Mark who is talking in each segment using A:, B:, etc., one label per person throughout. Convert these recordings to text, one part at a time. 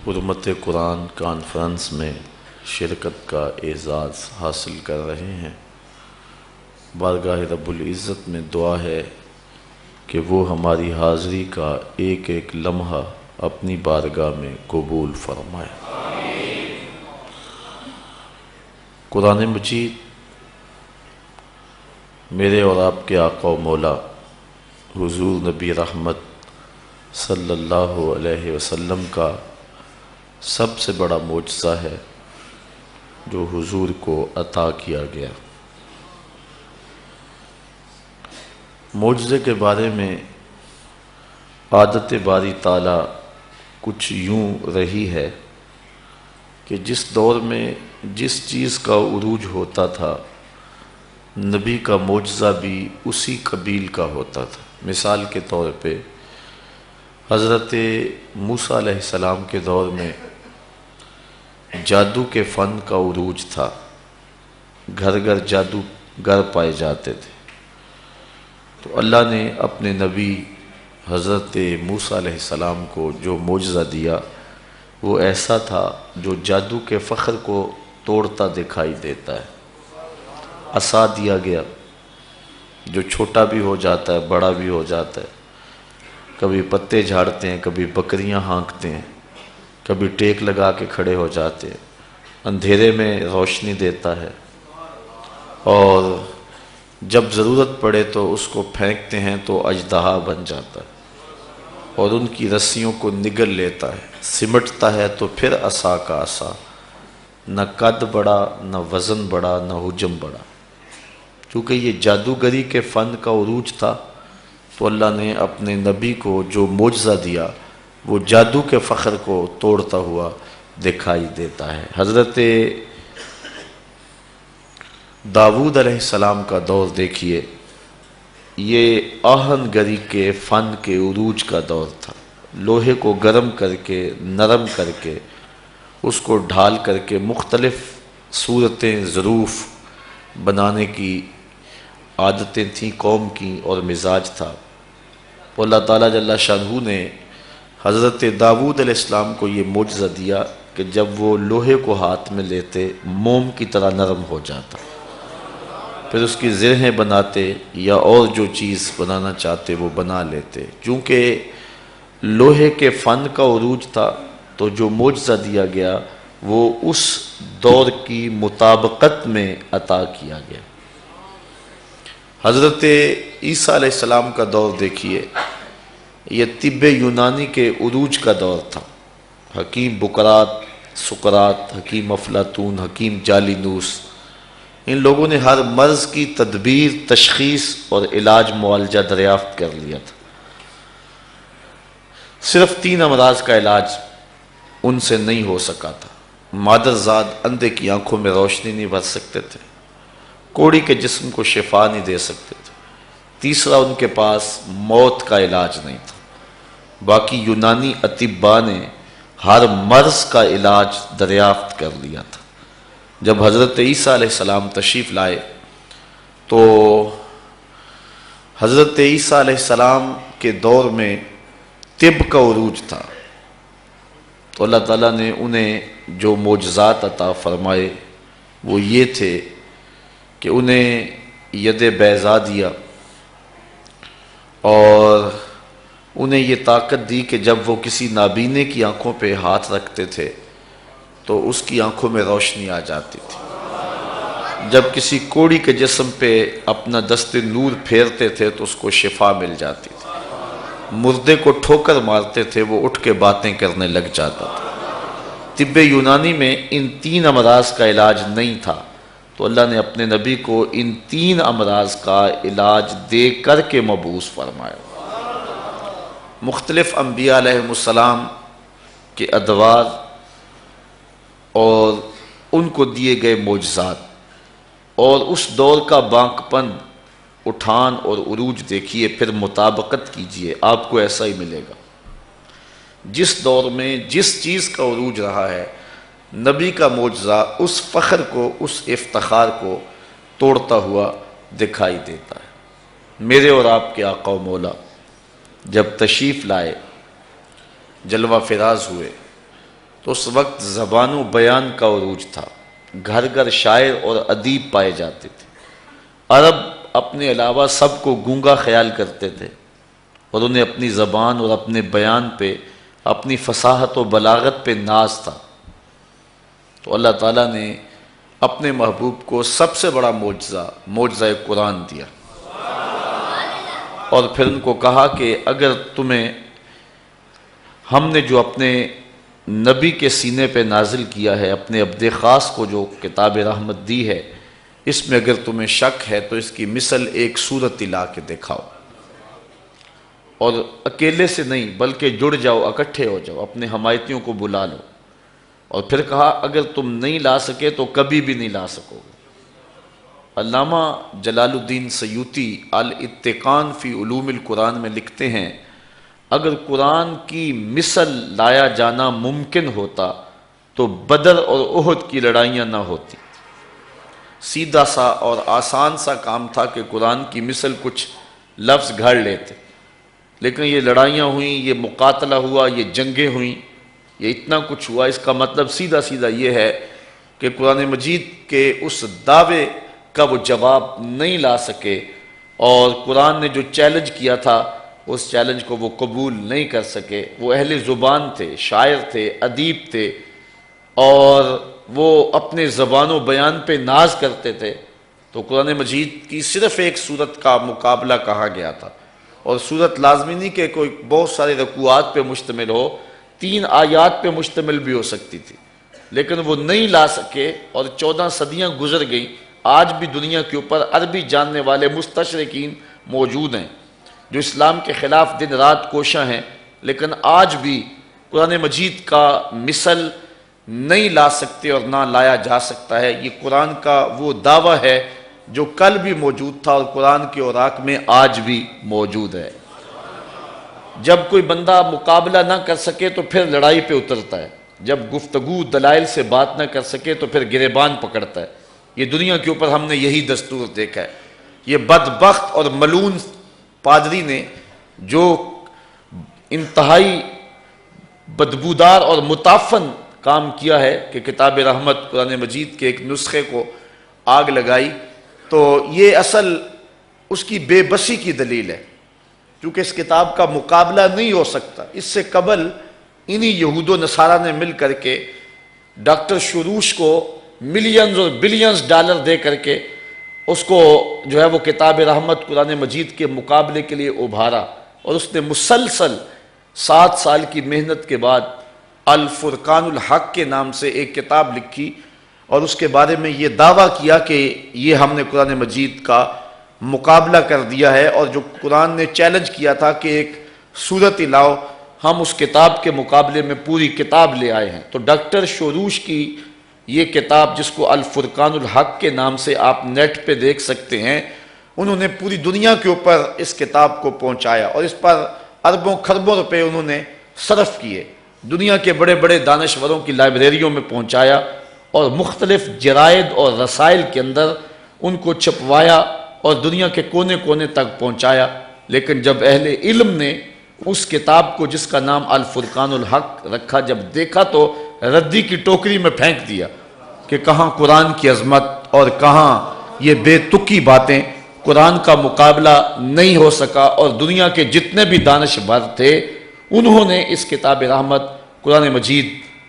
A: حرمت قرآن کانفرنس میں شرکت کا اعزاز حاصل کر رہے ہیں۔ بارگاہ رب العزت میں دعا ہے کہ وہ ہماری حاضری کا ایک ایک لمحہ اپنی بارگاہ میں قبول فرمائے۔ قرآن مجید میرے اور آپ کے آقا و مولا حضور نبی رحمت صلی اللہ علیہ وسلم کا سب سے بڑا معجزہ ہے جو حضور کو عطا کیا گیا۔ معجزے کے بارے میں عادت باری تعالیٰ کچھ یوں رہی ہے کہ جس دور میں جس چیز کا عروج ہوتا تھا نبی کا معجزہ بھی اسی قبیل کا ہوتا تھا۔ مثال کے طور پہ حضرت موسیٰ علیہ السلام کے دور میں جادو کے فن کا عروج تھا، گھر گھر جادوگر پائے جاتے تھے، تو اللہ نے اپنے نبی حضرت موسیٰ علیہ السلام کو جو معجزہ دیا وہ ایسا تھا جو جادو کے فخر کو توڑتا دکھائی دیتا ہے۔ عصا دیا گیا جو چھوٹا بھی ہو جاتا ہے بڑا بھی ہو جاتا ہے، کبھی پتے جھاڑتے ہیں، کبھی بکریاں ہانکتے ہیں، کبھی ٹیک لگا کے کھڑے ہو جاتے ہیں، اندھیرے میں روشنی دیتا ہے، اور جب ضرورت پڑے تو اس کو پھینکتے ہیں تو اژدہا بن جاتا ہے اور ان کی رسیوں کو نگل لیتا ہے، سمٹتا ہے تو پھر عصا کا عصا، نہ قد بڑا نہ وزن بڑا نہ حجم بڑا۔ چونکہ یہ جادوگری کے فن کا عروج تھا تو اللہ نے اپنے نبی کو جو معجزہ دیا وہ جادو کے فخر کو توڑتا ہوا دکھائی دیتا ہے۔ حضرت داؤد علیہ السلام کا دور دیکھیے، یہ آہن گری کے فن کے عروج کا دور تھا۔ لوہے کو گرم کر کے نرم کر کے اس کو ڈھال کر کے مختلف صورتیں ظروف بنانے کی عادتیں تھیں قوم کی اور مزاج تھا۔ اللہ تعالیٰ جل شانہ نے حضرت داؤد علیہ السلام کو یہ معجزہ دیا کہ جب وہ لوہے کو ہاتھ میں لیتے موم کی طرح نرم ہو جاتا، پھر اس کی زرہیں بناتے یا اور جو چیز بنانا چاہتے وہ بنا لیتے۔ چونکہ لوہے کے فن کا عروج تھا تو جو معجزہ دیا گیا وہ اس دور کی مطابقت میں عطا کیا گیا۔ حضرت عیسیٰ علیہ السلام کا دور دیکھیے، یہ طب یونانی کے عروج کا دور تھا۔ حکیم بکرات، سقراط، حکیم افلاطون، حکیم جالینوس، ان لوگوں نے ہر مرض کی تدبیر، تشخیص اور علاج معالجہ دریافت کر لیا تھا۔ صرف 3 امراض کا علاج ان سے نہیں ہو سکا تھا۔ مادرزاد اندھے کی آنکھوں میں روشنی نہیں بھر سکتے تھے، کوڑی کے جسم کو شفا نہیں دے سکتے تھے، تیسرا ان کے پاس موت کا علاج نہیں تھا۔ باقی یونانی اطباء نے ہر مرض کا علاج دریافت کر لیا تھا۔ جب حضرت عیسیٰ علیہ السلام تشریف لائے تو حضرت عیسیٰ علیہ السلام کے دور میں طب کا عروج تھا، تو اللہ تعالیٰ نے انہیں جو معجزات عطا فرمائے وہ یہ تھے کہ انہیں ید بیضا دیا اور انہیں یہ طاقت دی کہ جب وہ کسی نابینے کی آنکھوں پہ ہاتھ رکھتے تھے تو اس کی آنکھوں میں روشنی آ جاتی تھی، جب کسی کوڑی کے جسم پہ اپنا دست نور پھیرتے تھے تو اس کو شفا مل جاتی تھی، مردے کو ٹھوکر مارتے تھے وہ اٹھ کے باتیں کرنے لگ جاتا تھا۔ طب یونانی میں ان 3 امراض کا علاج نہیں تھا تو اللہ نے اپنے نبی کو ان 3 امراض کا علاج دے کر کے مبعوث فرمایا۔ مختلف انبیاء علیہ السلام کے ادوار اور ان کو دیے گئے معجزات اور اس دور کا بانک پن، اٹھان اور عروج دیکھیے، پھر مطابقت کیجئے، آپ کو ایسا ہی ملے گا۔ جس دور میں جس چیز کا عروج رہا ہے نبی کا معجزہ اس فخر کو، اس افتخار کو توڑتا ہوا دکھائی دیتا ہے۔ میرے اور آپ کے آقا و مولا جب تشریف لائے، جلوہ فراز ہوئے، تو اس وقت زبان و بیان کا عروج تھا، گھر گھر شاعر اور ادیب پائے جاتے تھے۔ عرب اپنے علاوہ سب کو گونگا خیال کرتے تھے اور انہیں اپنی زبان اور اپنے بیان پہ، اپنی فصاحت و بلاغت پہ ناز تھا۔ تو اللہ تعالیٰ نے اپنے محبوب کو سب سے بڑا معجزہ قرآن دیا، اور پھر ان کو کہا کہ اگر تمہیں ہم نے جو اپنے نبی کے سینے پہ نازل کیا ہے، اپنے عبد خاص کو جو کتاب رحمت دی ہے، اس میں اگر تمہیں شک ہے تو اس کی مثل ایک سورت لا کے دکھاؤ، اور اکیلے سے نہیں بلکہ جڑ جاؤ، اکٹھے ہو جاؤ، اپنے حمایتیوں کو بلا لو۔ اور پھر کہا اگر تم نہیں لا سکے تو کبھی بھی نہیں لا سکو گے۔ علامہ جلال الدین سیوطی الاتقان فی علوم القرآن میں لکھتے ہیں، اگر قرآن کی مثل لایا جانا ممکن ہوتا تو بدر اور احد کی لڑائیاں نہ ہوتی۔ سیدھا سا اور آسان سا کام تھا کہ قرآن کی مثل کچھ لفظ گھڑ لیتے، لیکن یہ لڑائیاں ہوئیں، یہ مقاتلہ ہوا، یہ جنگیں ہوئیں، یہ اتنا کچھ ہوا۔ اس کا مطلب سیدھا سیدھا یہ ہے کہ قرآن مجید کے اس دعوے کا وہ جواب نہیں لا سکے، اور قرآن نے جو چیلنج کیا تھا اس چیلنج کو وہ قبول نہیں کر سکے۔ وہ اہل زبان تھے، شاعر تھے، ادیب تھے، اور وہ اپنے زبان و بیان پہ ناز کرتے تھے۔ تو قرآن مجید کی صرف ایک سورت کا مقابلہ کہا گیا تھا، اور سورت لازمی نہیں کہ کوئی بہت سارے رکوعات پہ مشتمل ہو، 3 آیات پہ مشتمل بھی ہو سکتی تھی، لیکن وہ نہیں لا سکے، اور 14 صدیاں گزر گئیں۔ آج بھی دنیا کے اوپر عربی جاننے والے مستشرقین موجود ہیں جو اسلام کے خلاف دن رات کوشاں ہیں، لیکن آج بھی قرآن مجید کا مثل نہیں لا سکتے اور نہ لایا جا سکتا ہے۔ یہ قرآن کا وہ دعویٰ ہے جو کل بھی موجود تھا اور قرآن کے اوراق میں آج بھی موجود ہے۔ جب کوئی بندہ مقابلہ نہ کر سکے تو پھر لڑائی پہ اترتا ہے، جب گفتگو دلائل سے بات نہ کر سکے تو پھر گریبان پکڑتا ہے۔ یہ دنیا کے اوپر ہم نے یہی دستور دیکھا ہے۔ یہ بدبخت اور ملعون پادری نے جو انتہائی بدبودار اور متعفن کام کیا ہے کہ کتاب رحمت قرآن مجید کے ایک نسخے کو آگ لگائی، تو یہ اصل اس کی بے بسی کی دلیل ہے، کیونکہ اس کتاب کا مقابلہ نہیں ہو سکتا۔ اس سے قبل انہی یہود و نصارہ نے مل کر کے ڈاکٹر شروش کو ملینز اور بلینز ڈالر دے کر کے اس کو جو ہے وہ کتاب رحمت قرآن مجید کے مقابلے کے لیے ابھارا، اور اس نے مسلسل 7 سال کی محنت کے بعد الفرقان الحق کے نام سے ایک کتاب لکھی، اور اس کے بارے میں یہ دعویٰ کیا کہ یہ ہم نے قرآن مجید کا مقابلہ کر دیا ہے، اور جو قرآن نے چیلنج کیا تھا کہ ایک سورت لاؤ، ہم اس کتاب کے مقابلے میں پوری کتاب لے آئے ہیں۔ تو ڈاکٹر شوروش کی یہ کتاب جس کو الفرقان الحق کے نام سے آپ نیٹ پہ دیکھ سکتے ہیں، انہوں نے پوری دنیا کے اوپر اس کتاب کو پہنچایا، اور اس پر اربوں خربوں روپے انہوں نے صرف کیے، دنیا کے بڑے بڑے دانشوروں کی لائبریریوں میں پہنچایا، اور مختلف جرائد اور رسائل کے اندر ان کو چھپوایا اور دنیا کے کونے کونے تک پہنچایا۔ لیکن جب اہل علم نے اس کتاب کو جس کا نام الفرقان الحق رکھا، جب دیکھا تو ردی کی ٹوکری میں پھینک دیا کہ کہاں قرآن کی عظمت اور کہاں یہ بے تکی باتیں۔ قرآن کا مقابلہ نہیں ہو سکا، اور دنیا کے جتنے بھی دانشور تھے انہوں نے اس کتاب رحمت قرآن مجید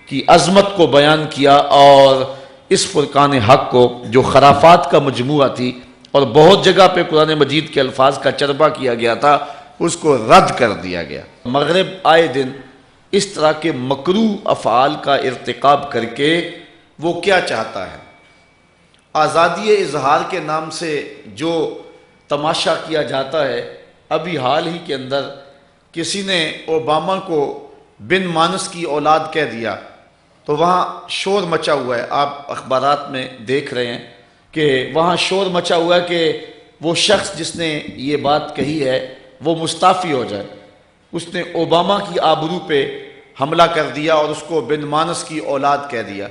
A: کی عظمت کو بیان کیا، اور اس فرقان حق کو جو خرافات کا مجموعہ تھی اور بہت جگہ پہ قرآن مجید کے الفاظ کا چربہ کیا گیا تھا، اس کو رد کر دیا گیا۔ مغرب آئے دن اس طرح کے مکروہ افعال کا ارتکاب کر کے وہ کیا چاہتا ہے؟ آزادی اظہار کے نام سے جو تماشا کیا جاتا ہے، ابھی حال ہی کے اندر کسی نے اوباما کو بن مانس کی اولاد کہہ دیا، تو وہاں شور مچا ہوا ہے۔ آپ اخبارات میں دیکھ رہے ہیں کہ وہاں شور مچا ہوا ہے کہ وہ شخص جس نے یہ بات کہی ہے وہ مستعفی ہو جائے۔ اس نے اوباما کی آبرو پہ حملہ کر دیا اور اس کو بن مانس کی اولاد کہہ دیا۔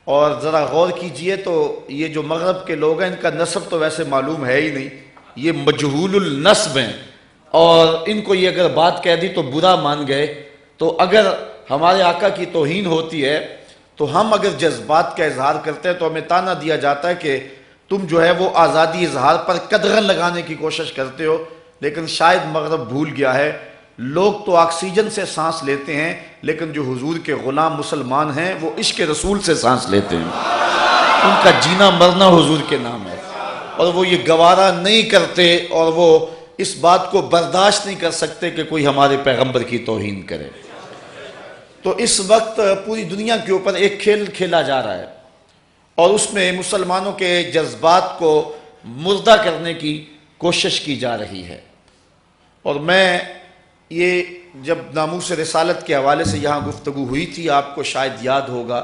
A: اور ذرا غور کیجئے تو یہ جو مغرب کے لوگ ہیں ان کا نسب تو ویسے معلوم ہے ہی نہیں، یہ مجہول النسب ہیں، اور ان کو یہ اگر بات کہہ دی تو برا مان گئے۔ تو اگر ہمارے آقا کی توہین ہوتی ہے تو ہم اگر جذبات کا اظہار کرتے ہیں تو ہمیں تانا دیا جاتا ہے کہ تم جو ہے وہ آزادی اظہار پر قدغن لگانے کی کوشش کرتے ہو، لیکن شاید مغرب بھول گیا ہے، لوگ تو آکسیجن سے سانس لیتے ہیں لیکن جو حضور کے غلام مسلمان ہیں وہ عشق رسول سے سانس لیتے ہیں، ان کا جینا مرنا حضور کے نام ہے، اور وہ یہ گوارا نہیں کرتے اور وہ اس بات کو برداشت نہیں کر سکتے کہ کوئی ہمارے پیغمبر کی توہین کرے۔ تو اس وقت پوری دنیا کے اوپر ایک کھیل کھیلا جا رہا ہے اور اس میں مسلمانوں کے جذبات کو مردہ کرنے کی کوشش کی جا رہی ہے۔ اور میں یہ جب ناموس رسالت کے حوالے سے یہاں گفتگو ہوئی تھی، آپ کو شاید یاد ہوگا،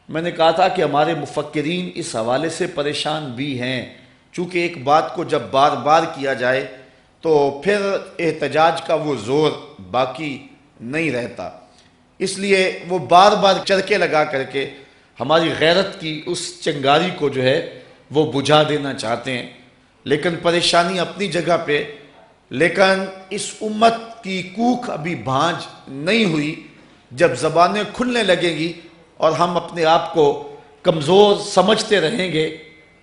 A: میں نے کہا تھا کہ ہمارے مفکرین اس حوالے سے پریشان بھی ہیں، چونکہ ایک بات کو جب بار بار کیا جائے تو پھر احتجاج کا وہ زور باقی نہیں رہتا، اس لیے وہ بار بار چرکے لگا کر کے ہماری غیرت کی اس چنگاری کو جو ہے وہ بجھا دینا چاہتے ہیں۔ لیکن پریشانی اپنی جگہ پہ، لیکن اس امت کی کوکھ ابھی بھانج نہیں ہوئی۔ جب زبانیں کھلنے لگیں گی اور ہم اپنے آپ کو کمزور سمجھتے رہیں گے،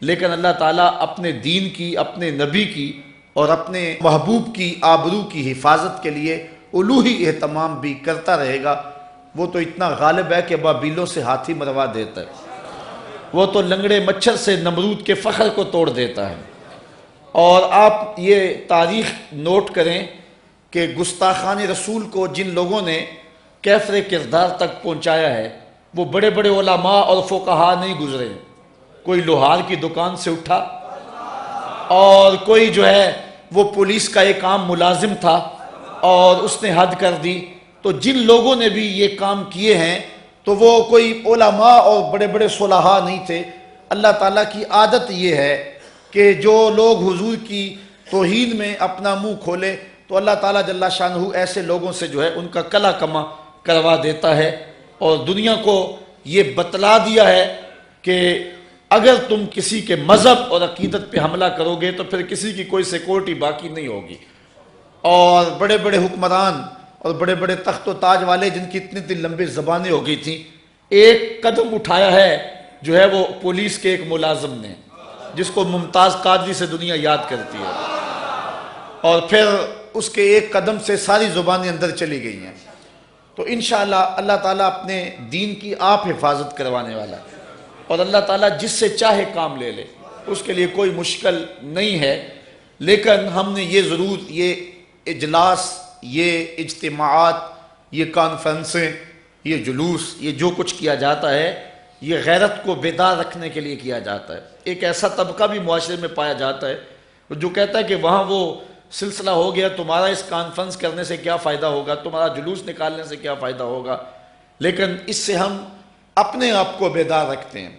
A: لیکن اللہ تعالیٰ اپنے دین کی، اپنے نبی کی اور اپنے محبوب کی آبرو کی حفاظت کے لیے الوہی اہتمام بھی کرتا رہے گا۔ وہ تو اتنا غالب ہے کہ بابیلوں سے ہاتھی مروا دیتا ہے، وہ تو لنگڑے مچھر سے نمرود کے فخر کو توڑ دیتا ہے۔ اور آپ یہ تاریخ نوٹ کریں کہ گستاخان رسول کو جن لوگوں نے کیفر کردار تک پہنچایا ہے وہ بڑے بڑے علماء اور فقہا نہیں گزرے۔ کوئی لوہار کی دکان سے اٹھا اور کوئی جو ہے وہ پولیس کا ایک عام ملازم تھا اور اس نے حد کر دی۔ تو جن لوگوں نے بھی یہ کام کیے ہیں تو وہ کوئی علماء اور بڑے بڑے صلحاء نہیں تھے۔ اللہ تعالیٰ کی عادت یہ ہے کہ جو لوگ حضور کی توہین میں اپنا منہ کھولے تو اللہ تعالیٰ جل شانہ ایسے لوگوں سے جو ہے ان کا کلا کما کروا دیتا ہے، اور دنیا کو یہ بتلا دیا ہے کہ اگر تم کسی کے مذہب اور عقیدت پہ حملہ کرو گے تو پھر کسی کی کوئی سیکورٹی باقی نہیں ہوگی۔ اور بڑے بڑے حکمران اور بڑے بڑے تخت و تاج والے جن کی اتنی لمبی زبانیں ہو گئی تھیں، ایک قدم اٹھایا ہے جو ہے وہ پولیس کے ایک ملازم نے، جس کو ممتاز قادری سے دنیا یاد کرتی ہے، اور پھر اس کے ایک قدم سے ساری زبانیں اندر چلی گئی ہیں۔ تو انشاءاللہ اللہ تعالیٰ اپنے دین کی آپ حفاظت کروانے والا ہے، اور اللہ تعالیٰ جس سے چاہے کام لے لے، اس کے لیے کوئی مشکل نہیں ہے۔ لیکن ہم نے یہ ضرور، یہ اجلاس، یہ اجتماعات، یہ کانفرنسیں، یہ جلوس، یہ جو کچھ کیا جاتا ہے یہ غیرت کو بیدار رکھنے کے لیے کیا جاتا ہے۔ ایک ایسا طبقہ بھی معاشرے میں پایا جاتا ہے جو کہتا ہے کہ وہاں وہ سلسلہ ہو گیا، تمہارا اس کانفرنس کرنے سے کیا فائدہ ہوگا، تمہارا جلوس نکالنے سے کیا فائدہ ہوگا۔ لیکن اس سے ہم اپنے آپ کو بیدار رکھتے ہیں۔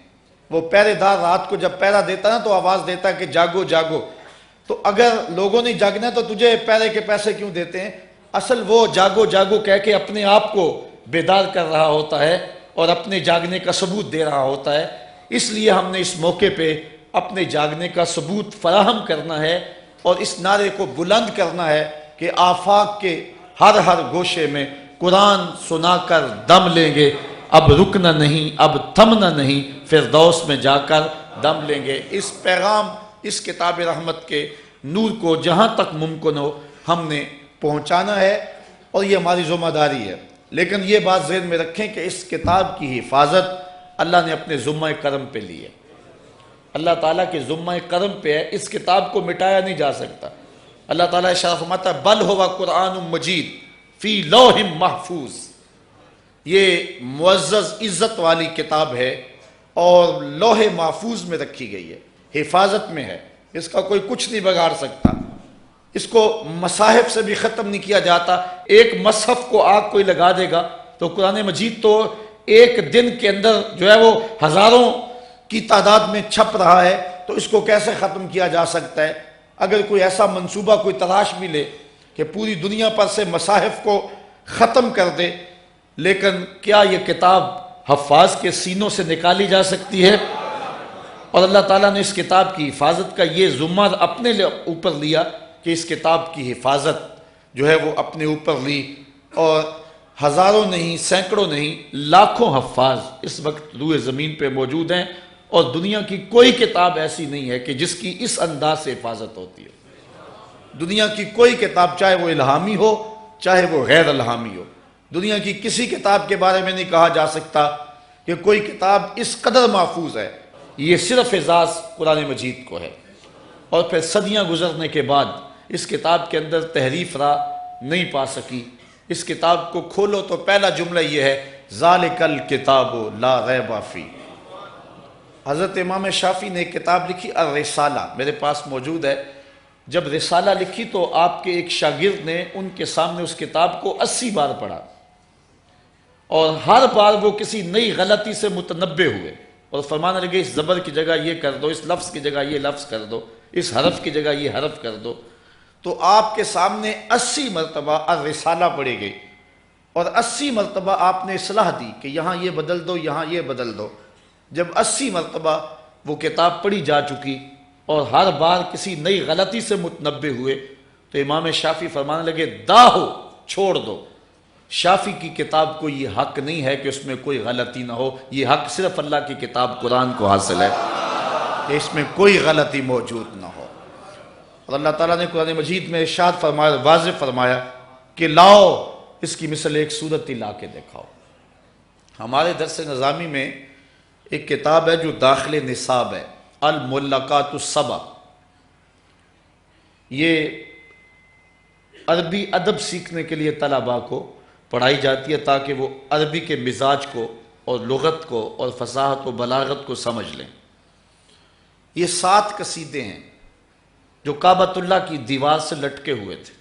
A: وہ پہرے دار رات کو جب پہرا دیتا نا تو آواز دیتا ہے کہ جاگو جاگو، تو اگر لوگوں نے جاگنا ہے تو تجھے پہرے کے پیسے کیوں دیتے ہیں؟ اصل وہ جاگو جاگو کہہ کے اپنے آپ کو بیدار کر رہا ہوتا ہے اور اپنے جاگنے کا ثبوت دے رہا ہوتا ہے۔ اس لیے ہم نے اس موقع پہ اپنے جاگنے کا ثبوت فراہم کرنا ہے اور اس نعرے کو بلند کرنا ہے کہ آفاق کے ہر ہر گوشے میں قرآن سنا کر دم لیں گے، اب رکنا نہیں، اب تھمنا نہیں، فردوس میں جا کر دم لیں گے۔ اس پیغام، اس کتاب رحمت کے نور کو جہاں تک ممکن ہو ہم نے پہنچانا ہے، اور یہ ہماری ذمہ داری ہے۔ لیکن یہ بات ذہن میں رکھیں کہ اس کتاب کی حفاظت اللہ نے اپنے ذمہ کرم پہ لی ہے، اللہ تعالیٰ کے ذمہ کرم پہ ہے، اس کتاب کو مٹایا نہیں جا سکتا۔ اللہ تعالیٰ ارشاد فرماتا ہے بل ہوا قرآن مجید فی لوح محفوظ، یہ معزز عزت والی کتاب ہے اور لوح محفوظ میں رکھی گئی ہے، حفاظت میں ہے، اس کا کوئی کچھ نہیں بگاڑ سکتا، اس کو مصاحف سے بھی ختم نہیں کیا جاتا۔ ایک مصحف کو آگ کوئی لگا دے گا تو قرآن مجید تو ایک دن کے اندر جو ہے وہ ہزاروں کی تعداد میں چھپ رہا ہے، تو اس کو کیسے ختم کیا جا سکتا ہے؟ اگر کوئی ایسا منصوبہ کوئی تلاش بھی لے کہ پوری دنیا پر سے مصاحف کو ختم کر دے، لیکن کیا یہ کتاب حفاظ کے سینوں سے نکالی جا سکتی ہے؟ اور اللہ تعالیٰ نے اس کتاب کی حفاظت کا یہ ذمہ اپنے اوپر لیا کہ اس کتاب کی حفاظت جو ہے وہ اپنے اوپر لی، اور ہزاروں نہیں، سینکڑوں نہیں، لاکھوں حفاظ اس وقت روئے زمین پہ موجود ہیں، اور دنیا کی کوئی کتاب ایسی نہیں ہے کہ جس کی اس انداز سے حفاظت ہوتی ہے۔ دنیا کی کوئی کتاب، چاہے وہ الہامی ہو چاہے وہ غیر الہامی ہو، دنیا کی کسی کتاب کے بارے میں نہیں کہا جا سکتا کہ کوئی کتاب اس قدر محفوظ ہے۔ یہ صرف اعزاز قرآن مجید کو ہے، اور پھر صدیاں گزرنے کے بعد اس کتاب کے اندر تحریف را نہیں پا سکی۔ اس کتاب کو کھولو تو پہلا جملہ یہ ہے، ذالک الکتاب لا ریب فیہ۔ حضرت امام شافعی نے ایک کتاب لکھی الرسالہ، میرے پاس موجود ہے۔ جب رسالہ لکھی تو آپ کے ایک شاگرد نے ان کے سامنے اس کتاب کو 80 بار پڑھا، اور ہر بار وہ کسی نئی غلطی سے متنبہ ہوئے اور فرمانے لگے اس زبر کی جگہ یہ کر دو، اس لفظ کی جگہ یہ لفظ کر دو، اس حرف کی جگہ یہ حرف کر دو۔ تو آپ کے سامنے 80 مرتبہ الرسالہ پڑھی گئی، اور 80 مرتبہ آپ نے اصلاح دی کہ یہاں یہ بدل دو، یہاں یہ بدل دو۔ جب 80 مرتبہ وہ کتاب پڑھی جا چکی اور ہر بار کسی نئی غلطی سے متنبہ ہوئے، تو امام شافعی فرمانے لگے داہو، چھوڑ دو، شافعی کی کتاب کو یہ حق نہیں ہے کہ اس میں کوئی غلطی نہ ہو، یہ حق صرف اللہ کی کتاب قرآن کو حاصل ہے کہ اس میں کوئی غلطی موجود نہ ہو۔ اور اللہ تعالیٰ نے قرآن مجید میں ارشاد فرمایا، واضح فرمایا کہ لاؤ اس کی مثل ایک صورت ہی لا کے دکھاؤ۔ ہمارے درس نظامی میں ایک کتاب ہے جو داخل نصاب ہے، الملقات السبع۔ یہ عربی ادب سیکھنے کے لیے طلباء کو پڑھائی جاتی ہے تاکہ وہ عربی کے مزاج کو اور لغت کو اور فصاحت و بلاغت کو سمجھ لیں۔ یہ 7 قصیدے ہیں جو کعبۃ اللہ کی دیوار سے لٹکے ہوئے تھے،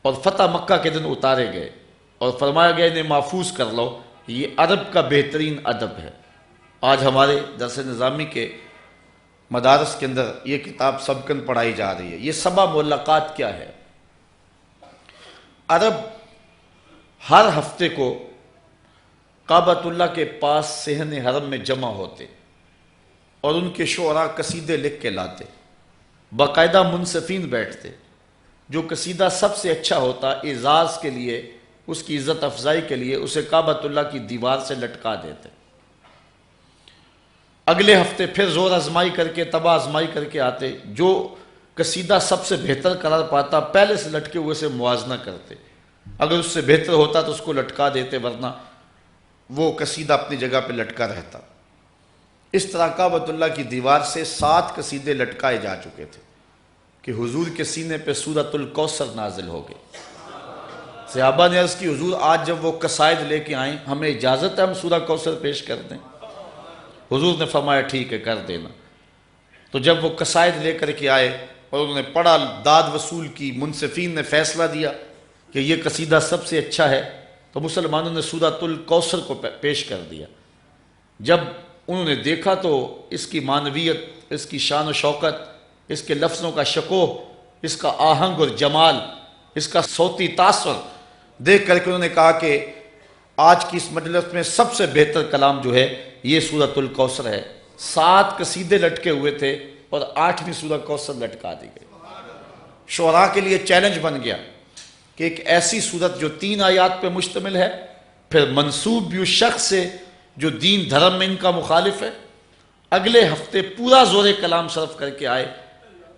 A: اور فتح مکہ کے دن اتارے گئے اور فرمایا گیا انہیں محفوظ کر لو، یہ عرب کا بہترین ادب ہے۔ آج ہمارے درس نظامی کے مدارس کے اندر یہ کتاب سبقاً پڑھائی جا رہی ہے۔ یہ 7 ملقات کیا ہے؟ عرب ہر ہفتے کو کعبۃ اللہ کے پاس صحن حرم میں جمع ہوتے اور ان کے شعراء قصیدے لکھ کے لاتے، باقاعدہ منصفین بیٹھتے، جو قصیدہ سب سے اچھا ہوتا اعزاز کے لیے، اس کی عزت افزائی کے لیے اسے کعبۃ اللہ کی دیوار سے لٹکا دیتے۔ اگلے ہفتے پھر زور آزمائی کر کے، تباہ آزمائی کر کے آتے، جو قصیدہ سب سے بہتر قرار پاتا پہلے سے لٹکے ہوئے سے موازنہ کرتے، اگر اس سے بہتر ہوتا تو اس کو لٹکا دیتے، ورنہ وہ قصیدہ اپنی جگہ پہ لٹکا رہتا۔ اس طرح کعبۃ اللہ کی دیوار سے 7 قصیدے لٹکائے جا چکے تھے کہ حضور کے سینے پہ سورۃ الکوثر نازل ہو گئی۔ صحابہ نے عرض کی حضور آج جب وہ قصائد لے کے آئیں، ہمیں اجازت ہے ہم سورہ کوثر پیش کر دیں؟ حضور نے فرمایا ٹھیک ہے کر دینا۔ تو جب وہ قصائد لے کر کے آئے اور انہوں نے پڑھا، داد وصول کی، منصفین نے فیصلہ دیا کہ یہ قصیدہ سب سے اچھا ہے، تو مسلمانوں نے سورۃ الکوثر کو پیش کر دیا۔ جب انہوں نے دیکھا تو اس کی معنویت، اس کی شان و شوکت، اس کے لفظوں کا شکوہ، اس کا آہنگ اور جمال، اس کا صوتی تاثر دیکھ کر کے انہوں نے کہا کہ آج کی اس مجلس میں سب سے بہتر کلام جو ہے یہ سورۃ الکوثر ہے۔ 7 قصیدے لٹکے ہوئے تھے اور 8ویں سورہ کوثر لٹکا دی گئی۔ شعراء کے لیے چیلنج بن گیا کہ ایک ایسی سورت جو 3 آیات پہ مشتمل ہے، پھر منسوب بھی اس شخص سے جو دین دھرم میں ان کا مخالف ہے، اگلے ہفتے پورا زور کلام صرف کر کے آئے،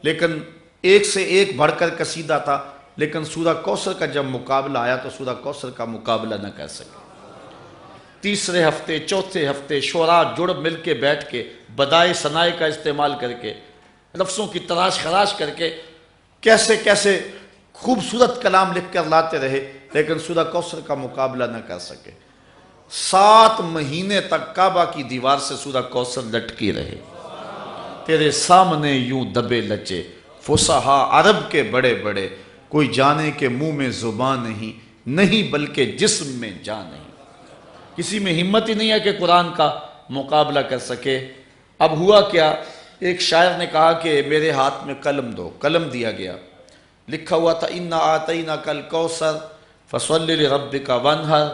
A: لیکن ایک سے ایک بڑھ کر قصیدہ تھا، لیکن سورہ کوثر کا جب مقابلہ آیا تو سورہ کوثر کا مقابلہ نہ کر سکے۔ تیسرے ہفتے، چوتھے ہفتے شعراء جڑ مل کے بیٹھ کے بدائے ثنائے کا استعمال کر کے، لفظوں کی تراش خراش کر کے کیسے کیسے خوبصورت کلام لکھ کر لاتے رہے، لیکن سورہ کوثر کا مقابلہ نہ کر سکے۔ 7 مہینے تک کعبہ کی دیوار سے سورہ کوثر لٹکی رہے۔ تیرے سامنے یوں دبے لچے فصحا عرب کے بڑے بڑے، کوئی جانے کہ منہ میں زبان نہیں بلکہ جسم میں جان نہیں۔ کسی میں ہمت ہی نہیں ہے کہ قرآن کا مقابلہ کر سکے۔ اب ہوا کیا، ایک شاعر نے کہا کہ میرے ہاتھ میں قلم دو، قلم دیا گیا، لکھا ہوا تھا اِنَّا آتَيْنَاكَ الْكَوْثَرَ فَصَلِّ لِرَبِّكَ وَانْحَرْ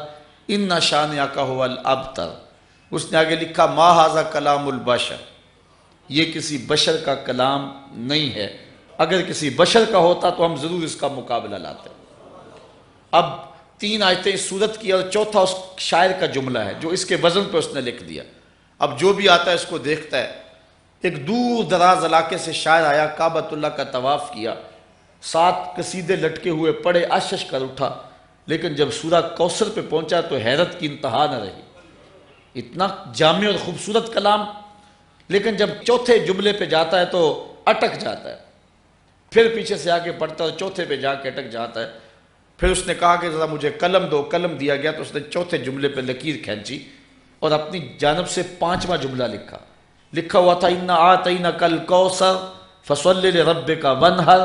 A: اِنَّ شَانِئَكَ هُوَ الْأَبْتَرُ۔ اس نے آگے لکھا ما ھذا کلام البشر، یہ کسی بشر کا کلام نہیں ہے، اگر کسی بشر کا ہوتا تو ہم ضرور اس کا مقابلہ لاتے۔ اب 3 آیتیں اس صورت کی اور چوتھا اس شاعر کا جملہ ہے جو اس کے وزن پہ اس نے لکھ دیا۔ اب جو بھی آتا ہے اس کو دیکھتا ہے۔ ایک دور دراز علاقے سے شاعر آیا، کعبۃ اللہ کا طواف کیا، 7 قصیدے لٹکے ہوئے پڑھے، اشش کر اٹھا، لیکن جب سورہ کوثر پہ پہنچا تو حیرت کی انتہا نہ رہی۔ اتنا جامع اور خوبصورت کلام، لیکن جب چوتھے جملے پہ جاتا ہے تو اٹک جاتا ہے، پھر پیچھے سے آگے پڑھتا ہے اور چوتھے پہ جا کے اٹک جاتا ہے۔ پھر اس نے کہا کہ ذرا مجھے قلم دو، قلم دیا گیا تو اس نے چوتھے جملے پہ لکیر کھینچی اور اپنی جانب سے 5واں جملہ لکھا ہوا تھا، اِنَّا أَعْطَيْنَاكَ الْكَوْثَرَ فَصَلِّ لِرَبِّكَ وَانْحَرْ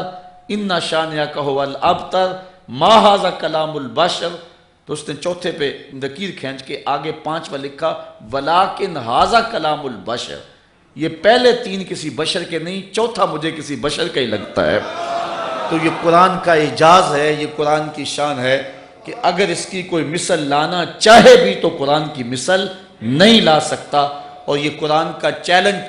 A: إِنَّ شَانِئَكَ هُوَ الْأَبْتَرُ مَا هَذَا كَلَامُ الْبَشَرِ۔ تو اس نے چوتھے پہ لکیر کھینچ کے آگے 5واں لکھا، وَلَٰكِنْ هَذَا كَلَامُ الْبَشَرِ۔ یہ پہلے 3 کسی بشر کے نہیں، چوتھا مجھے کسی بشر کا ہی لگتا ہے۔ تو یہ قرآن کا اعجاز ہے، یہ قرآن کی شان ہے کہ اگر اس کی کوئی مثل لانا چاہے بھی تو قرآن کی مثل نہیں لا سکتا۔ اور یہ قرآن کا چیلنج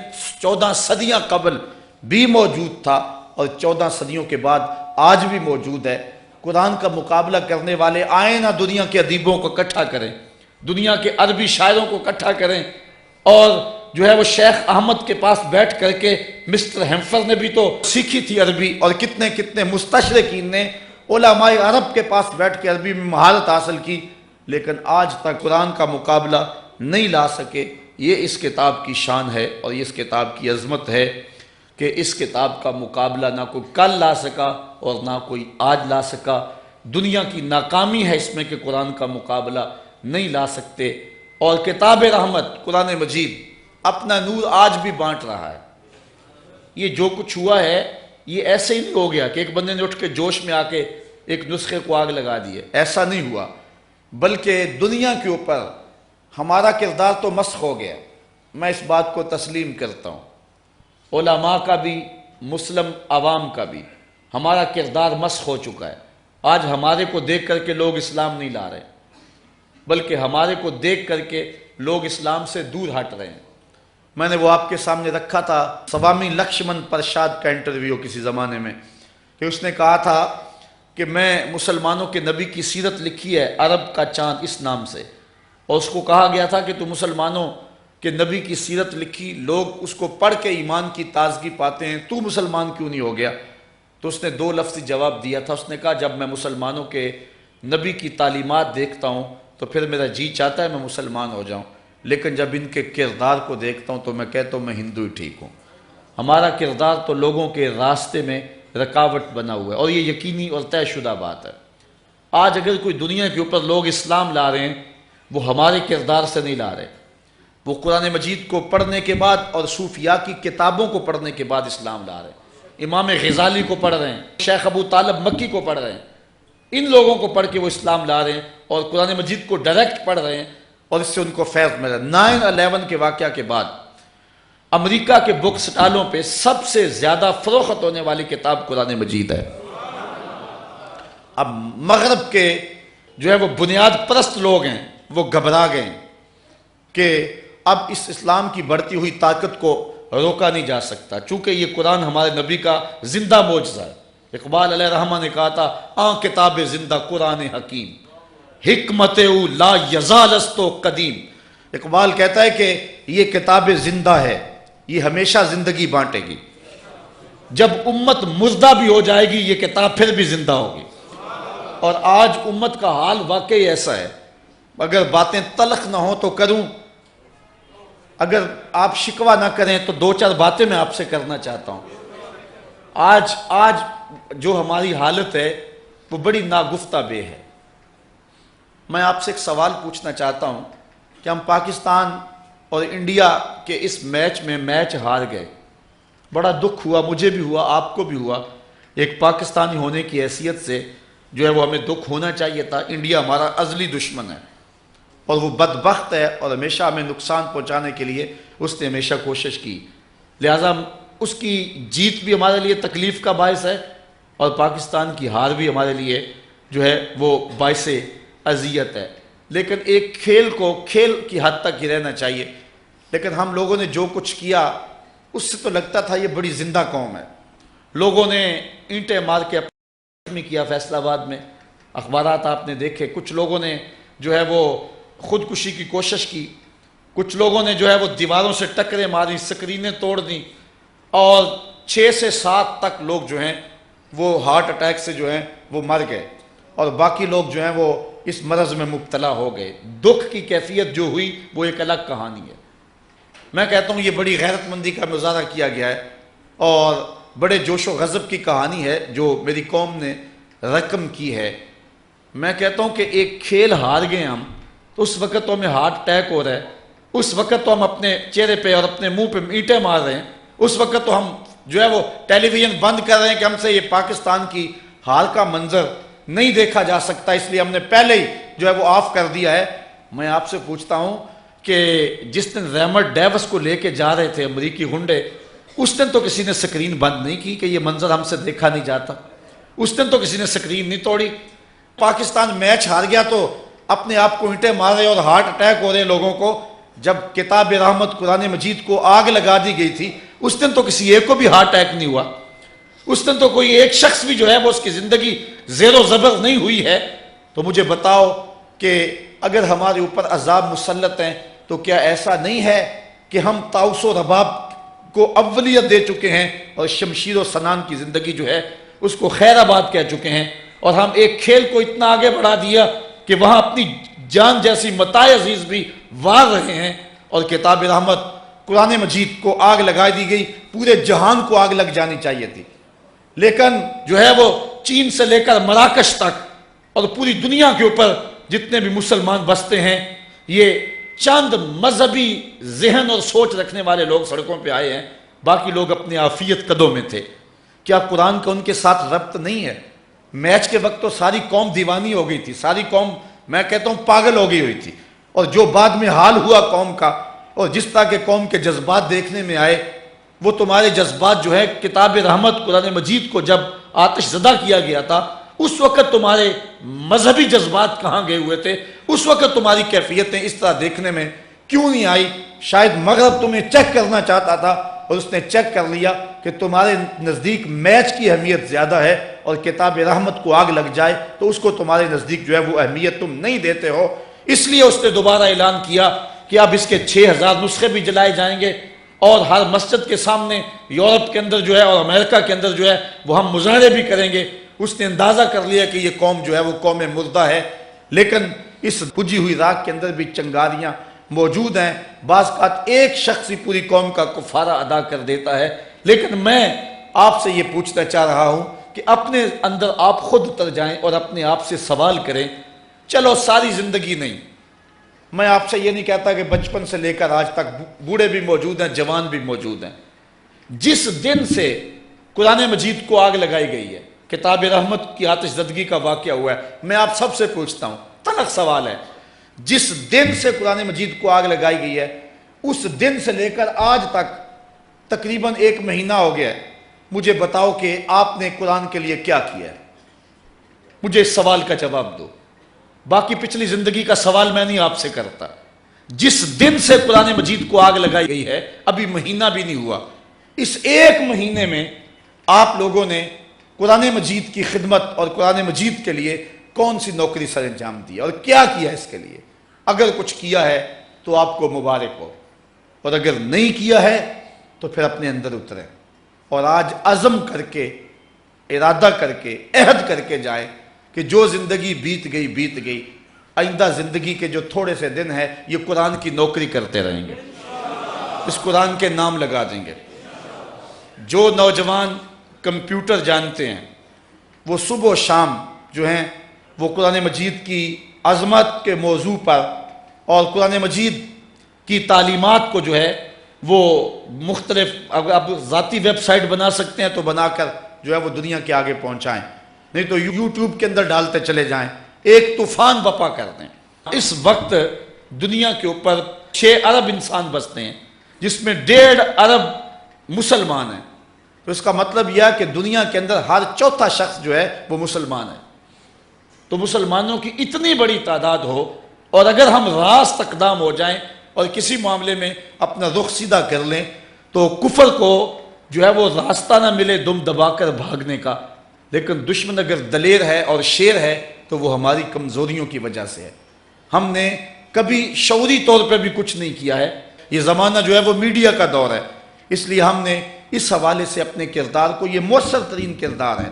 A: 14 صدیاں قبل بھی موجود تھا اور 14 صدیوں کے بعد آج بھی موجود ہے۔ قرآن کا مقابلہ کرنے والے آئیں نہ دنیا کے ادیبوں کو اکٹھا کریں، دنیا کے عربی شاعروں کو اکٹھا کریں، اور جو ہے وہ شیخ احمد کے پاس بیٹھ کر کے مسٹر ہیمفر نے بھی تو سیکھی تھی عربی، اور کتنے کتنے مستشرقین نے علماء عرب کے پاس بیٹھ کے عربی میں مہارت حاصل کی، لیکن آج تک قرآن کا مقابلہ نہیں لا سکے۔ یہ اس کتاب کی شان ہے اور یہ اس کتاب کی عظمت ہے کہ اس کتاب کا مقابلہ نہ کوئی کل لا سکا اور نہ کوئی آج لا سکا۔ دنیا کی ناکامی ہے اس میں کہ قرآن کا مقابلہ نہیں لا سکتے۔ اور کتاب رحمت قرآن مجید اپنا نور آج بھی بانٹ رہا ہے۔ یہ جو کچھ ہوا ہے یہ ایسے ہی نہیں ہو گیا کہ ایک بندے نے اٹھ کے جوش میں آ کے ایک نسخے کو آگ لگا دی ہے، ایسا نہیں ہوا، بلکہ دنیا کے اوپر ہمارا کردار تو مسخ ہو گیا۔ میں اس بات کو تسلیم کرتا ہوں، علماء کا بھی مسلم عوام کا بھی ہمارا کردار مسخ ہو چکا ہے۔ آج ہمارے کو دیکھ کر کے لوگ اسلام نہیں لا رہے، بلکہ ہمارے کو دیکھ کر کے لوگ اسلام سے دور ہٹ رہے ہیں۔ میں نے وہ آپ کے سامنے رکھا تھا سوامی لکشمن پرشاد کا انٹرویو کسی زمانے میں، کہ اس نے کہا تھا کہ میں مسلمانوں کے نبی کی سیرت لکھی ہے عرب کا چاند اس نام سے، اور اس کو کہا گیا تھا کہ تو مسلمانوں کہ نبی کی سیرت لکھی، لوگ اس کو پڑھ کے ایمان کی تازگی پاتے ہیں، تو مسلمان کیوں نہیں ہو گیا؟ تو اس نے 2 لفظی جواب دیا تھا۔ اس نے کہا جب میں مسلمانوں کے نبی کی تعلیمات دیکھتا ہوں تو پھر میرا جی چاہتا ہے میں مسلمان ہو جاؤں، لیکن جب ان کے کردار کو دیکھتا ہوں تو میں کہتا ہوں میں ہندو ہی ٹھیک ہوں۔ ہمارا کردار تو لوگوں کے راستے میں رکاوٹ بنا ہوا ہے، اور یہ یقینی اور طے شدہ بات ہے۔ آج اگر کوئی دنیا کے اوپر لوگ اسلام لا رہے ہیں وہ ہمارے کردار سے نہیں لا رہے، وہ قرآن مجید کو پڑھنے کے بعد اور صوفیاء کی کتابوں کو پڑھنے کے بعد اسلام لا رہے ہیں۔ امام غزالی کو پڑھ رہے ہیں، شیخ ابو طالب مکی کو پڑھ رہے ہیں، ان لوگوں کو پڑھ کے وہ اسلام لا رہے ہیں اور قرآن مجید کو ڈائریکٹ پڑھ رہے ہیں، اور اس سے ان کو فیض مل رہا ہے۔ 9/11 کے واقعہ کے بعد امریکہ کے بک سٹالوں پہ سب سے زیادہ فروخت ہونے والی کتاب قرآن مجید ہے۔ اب مغرب کے جو ہے وہ بنیاد پرست لوگ ہیں وہ گھبرا گئے ہیں کہ اب اس اسلام کی بڑھتی ہوئی طاقت کو روکا نہیں جا سکتا، چونکہ یہ قرآن ہمارے نبی کا زندہ معجزہ ہے۔ اقبال علیہ رحمہ نے کہا تھا کتاب زندہ قرآن حکیم، حکمت او لا یزالست و قدیم۔ اقبال کہتا ہے کہ یہ کتاب زندہ ہے، یہ ہمیشہ زندگی بانٹے گی، جب امت مردہ بھی ہو جائے گی یہ کتاب پھر بھی زندہ ہوگی۔ اور آج امت کا حال واقعی ایسا ہے، اگر باتیں تلخ نہ ہوں تو کروں، اگر آپ شکوہ نہ کریں تو 2-4 باتیں میں آپ سے کرنا چاہتا ہوں۔ آج جو ہماری حالت ہے وہ بڑی ناگفتہ بے ہے۔ میں آپ سے ایک سوال پوچھنا چاہتا ہوں کہ ہم پاکستان اور انڈیا کے اس میچ ہار گئے، بڑا دکھ ہوا، مجھے بھی ہوا، آپ کو بھی ہوا۔ ایک پاکستانی ہونے کی حیثیت سے جو ہے وہ ہمیں دکھ ہونا چاہیے تھا۔ انڈیا ہمارا ازلی دشمن ہے اور وہ بدبخت ہے اور ہمیشہ ہمیں نقصان پہنچانے کے لیے اس نے ہمیشہ کوشش کی، لہٰذا اس کی جیت بھی ہمارے لیے تکلیف کا باعث ہے اور پاکستان کی ہار بھی ہمارے لیے جو ہے وہ باعث اذیت ہے۔ لیکن ایک کھیل کی حد تک ہی رہنا چاہیے، لیکن ہم لوگوں نے جو کچھ کیا اس سے تو لگتا تھا یہ بڑی زندہ قوم ہے۔ لوگوں نے اینٹیں مار کے اپنے کیا فیصل آباد میں،
B: اخبارات آپ نے دیکھے، کچھ لوگوں نے جو ہے وہ خودکشی کی کوشش کی، کچھ لوگوں نے جو ہے وہ دیواروں سے ٹکریں ماری، سکرینیں توڑ دیں، اور 6 سے 7 تک لوگ جو ہیں وہ ہارٹ اٹیک سے جو ہیں وہ مر گئے، اور باقی لوگ جو ہیں وہ اس مرض میں مبتلا ہو گئے۔ دکھ کی کیفیت جو ہوئی وہ ایک الگ کہانی ہے۔ میں کہتا ہوں یہ بڑی غیرت مندی کا مظاہرہ کیا گیا ہے، اور بڑے جوش و غضب کی کہانی ہے جو میری قوم نے رقم کی ہے۔ میں کہتا ہوں کہ ایک کھیل ہار گئے ہم، تو اس وقت تو ہمیں ہارٹ اٹیک ہو رہا ہے، اس وقت تو ہم اپنے چہرے پہ اور اپنے منہ پہ اینٹیں مار رہے ہیں، اس وقت تو ہم جو ہے وہ ٹیلی ویژن بند کر رہے ہیں کہ ہم سے یہ پاکستان کی ہار کا منظر نہیں دیکھا جا سکتا، اس لیے ہم نے پہلے ہی جو ہے وہ آف کر دیا ہے۔ میں آپ سے پوچھتا ہوں کہ جس دن ریمر ڈیوس کو لے کے جا رہے تھے امریکی گنڈے، اس دن تو کسی نے سکرین بند نہیں کی کہ یہ منظر ہم سے دیکھا نہیں جاتا، اس دن تو کسی نے سکرین نہیں توڑی۔ پاکستان میچ ہار گیا تو اپنے آپ کو اینٹیں مار رہے اور ہارٹ اٹیک ہو رہے لوگوں کو۔ جب کتاب رحمت قرآن مجید کو آگ لگا دی گئی تھی، اس دن تو کسی ایک کو بھی ہارٹ اٹیک نہیں ہوا، اس دن تو کوئی ایک شخص بھی جو ہے وہ اس کی زندگی زیر و زبر نہیں ہوئی ہے۔ تو مجھے بتاؤ کہ اگر ہمارے اوپر عذاب مسلط ہیں تو کیا ایسا نہیں ہے کہ ہم طاؤس و رباب کو اولیت دے چکے ہیں اور شمشیر و سنان کی زندگی جو ہے اس کو خیر آباد کہہ چکے ہیں، اور ہم ایک کھیل کو اتنا آگے بڑھا دیا کہ وہاں اپنی جان جیسی متاع عزیز بھی وار رہے ہیں، اور کتاب رحمت قرآن مجید کو آگ لگا دی گئی۔ پورے جہان کو آگ لگ جانی چاہیے تھی، لیکن جو ہے وہ چین سے لے کر مراکش تک اور پوری دنیا کے اوپر جتنے بھی مسلمان بستے ہیں، یہ چند مذہبی ذہن اور سوچ رکھنے والے لوگ سڑکوں پہ آئے ہیں، باقی لوگ اپنی عافیت قدوں میں تھے۔ کیا قرآن کا ان کے ساتھ ربط نہیں ہے؟ میچ کے وقت تو ساری قوم دیوانی ہو گئی تھی، ساری قوم میں کہتا ہوں پاگل ہو گئی ہوئی تھی، اور جو بعد میں حال ہوا قوم کا، اور جس طرح کے قوم کے جذبات دیکھنے میں آئے، وہ تمہارے جذبات جو ہے کتاب رحمت قرآن مجید کو جب آتش زدہ کیا گیا تھا، اس وقت تمہارے مذہبی جذبات کہاں گئے ہوئے تھے؟ اس وقت تمہاری کیفیتیں اس طرح دیکھنے میں کیوں نہیں آئی؟ شاید مغرب تمہیں چیک کرنا چاہتا تھا، اور اس نے چیک کر لیا کہ تمہارے نزدیک میچ کی اہمیت زیادہ ہے، اور کتاب رحمت کو آگ لگ جائے تو اس کو تمہارے نزدیک جو ہے وہ اہمیت تم نہیں دیتے ہو۔ اس لیے اس نے دوبارہ اعلان کیا کہ اب اس کے 6000 نسخے بھی جلائے جائیں گے، اور ہر مسجد کے سامنے یورپ کے اندر جو ہے اور امریکہ کے اندر جو ہے وہ ہم مظاہرے بھی کریں گے۔ اس نے اندازہ کر لیا کہ یہ قوم جو ہے وہ قوم مردہ ہے، لیکن اس بجھی ہوئی راکھ کے اندر بھی چنگاریاں موجود ہیں۔ بعض اوقات ایک شخص ہی پوری قوم کا کفارہ ادا کر دیتا ہے۔ لیکن میں آپ سے یہ پوچھنا چاہ رہا ہوں کہ اپنے اندر آپ خود اتر جائیں اور اپنے آپ سے سوال کریں۔ چلو ساری زندگی نہیں، میں آپ سے یہ نہیں کہتا کہ بچپن سے لے کر آج تک بوڑھے بھی موجود ہیں، جوان بھی موجود ہیں، جس دن سے قرآن مجید کو آگ لگائی گئی ہے، کتاب رحمت کی آتش زدگی کا واقعہ ہوا ہے، میں آپ سب سے پوچھتا ہوں، تلخ سوال ہے، جس دن سے قرآن مجید کو آگ لگائی گئی ہے اس دن سے لے کر آج تک تقریباً 1 مہینہ ہو گیا ہے، مجھے بتاؤ کہ آپ نے قرآن کے لیے کیا کیا ہے؟ مجھے اس سوال کا جواب دو۔ باقی پچھلی زندگی کا سوال میں نہیں آپ سے کرتا۔ جس دن سے قرآن مجید کو آگ لگائی گئی ہے ابھی مہینہ بھی نہیں ہوا، اس 1 مہینے میں آپ لوگوں نے قرآن مجید کی خدمت اور قرآن مجید کے لیے کون سی نوکری سر انجام دی اور کیا کیا اس کے لیے؟ اگر کچھ کیا ہے تو آپ کو مبارک ہو، اور اگر نہیں کیا ہے تو پھر اپنے اندر اتریں، اور آج عزم کر کے، ارادہ کر کے، عہد کر کے جائیں کہ جو زندگی بیت گئی، آئندہ زندگی کے جو تھوڑے سے دن ہے یہ قرآن کی نوکری کرتے رہیں گے، اس قرآن کے نام لگا دیں گے۔ جو نوجوان کمپیوٹر جانتے ہیں وہ صبح و شام جو ہیں وہ قرآن مجید کی عظمت کے موضوع پر اور قرآن مجید کی تعلیمات کو جو ہے وہ مختلف، اب ذاتی ویب سائٹ بنا سکتے ہیں تو بنا کر جو ہے وہ دنیا کے آگے پہنچائیں، نہیں تو یوٹیوب کے اندر ڈالتے چلے جائیں، ایک طوفان بپا کر دیں۔ اس وقت دنیا کے اوپر 6 ارب انسان بستے ہیں جس میں 1.5 ارب مسلمان ہیں، تو اس کا مطلب یہ ہے کہ دنیا کے اندر ہر 4تھا شخص جو ہے وہ مسلمان ہے۔ تو مسلمانوں کی اتنی بڑی تعداد ہو، اور اگر ہم راست اقدام ہو جائیں اور کسی معاملے میں اپنا رخ سیدھا کر لیں تو کفر کو جو ہے وہ راستہ نہ ملے دم دبا کر بھاگنے کا، لیکن دشمن اگر دلیر ہے اور شیر ہے تو وہ ہماری کمزوریوں کی وجہ سے ہے۔ ہم نے کبھی شعوری طور پہ بھی کچھ نہیں کیا ہے۔ یہ زمانہ جو ہے وہ میڈیا کا دور ہے، اس لیے ہم نے اس حوالے سے اپنے کردار کو، یہ مؤثر ترین کردار ہے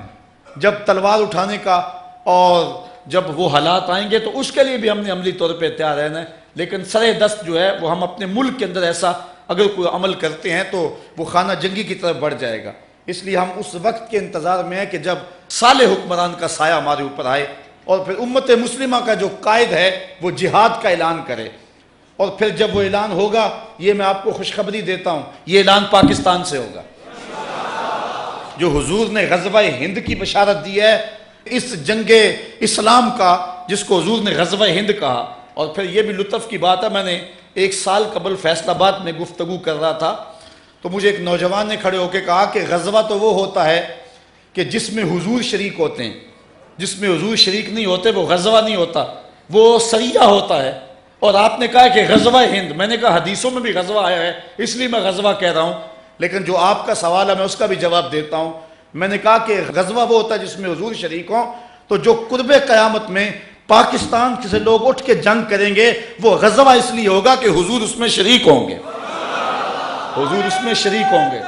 B: جب تلوار اٹھانے کا، اور جب وہ حالات آئیں گے تو اس کے لیے بھی ہم نے عملی طور پہ تیار رہنا ہے، لیکن سر دست جو ہے وہ ہم اپنے ملک کے اندر ایسا اگر کوئی عمل کرتے ہیں تو وہ خانہ جنگی کی طرف بڑھ جائے گا۔ اس لیے ہم اس وقت کے انتظار میں ہیں کہ جب صالح حکمران کا سایہ ہمارے اوپر آئے، اور پھر امت مسلمہ کا جو قائد ہے وہ جہاد کا اعلان کرے، اور پھر جب وہ اعلان ہوگا، یہ میں آپ کو خوشخبری دیتا ہوں، یہ اعلان پاکستان سے ہوگا۔ جو حضور نے غزوہ ہند کی بشارت دی ہے، اس جنگ اسلام کا جس کو حضور نے غزوہ ہند کہا، اور پھر یہ بھی لطف کی بات ہے، میں نے 1 سال قبل فیصل آباد میں گفتگو کر رہا تھا تو مجھے ایک نوجوان نے کھڑے ہو کے کہا کہ غزوہ تو وہ ہوتا ہے کہ جس میں حضور شریک ہوتے ہیں، جس میں حضور شریک نہیں ہوتے وہ غزوہ نہیں ہوتا، وہ سریہ ہوتا ہے۔ اور آپ نے کہا کہ غزوہ ہند، میں نے کہا حدیثوں میں بھی غزوہ آیا ہے، اس لیے میں غزوہ کہہ رہا ہوں، لیکن جو آپ کا سوال ہے میں اس کا بھی جواب دیتا ہوں۔ میں نے کہا کہ غزوہ وہ ہوتا ہے جس میں حضور شریک ہوں، تو جو قرب قیامت میں پاکستان سے لوگ اٹھ کے جنگ کریں گے وہ غزوہ اس لیے ہوگا کہ حضور اس میں شریک ہوں گے، حضور اس میں شریک ہوں گے۔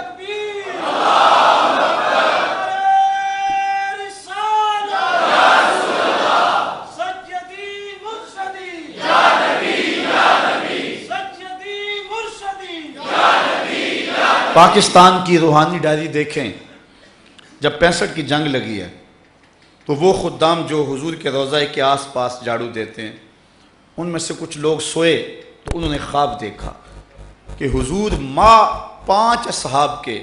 B: پاکستان کی روحانی ڈائری دیکھیں، جب 65 کی جنگ لگی ہے تو وہ خدام جو حضور کے روضہ کے آس پاس جھاڑو دیتے ہیں، ان میں سے کچھ لوگ سوئے تو انہوں نے خواب دیکھا کہ حضور 5 اصحاب کے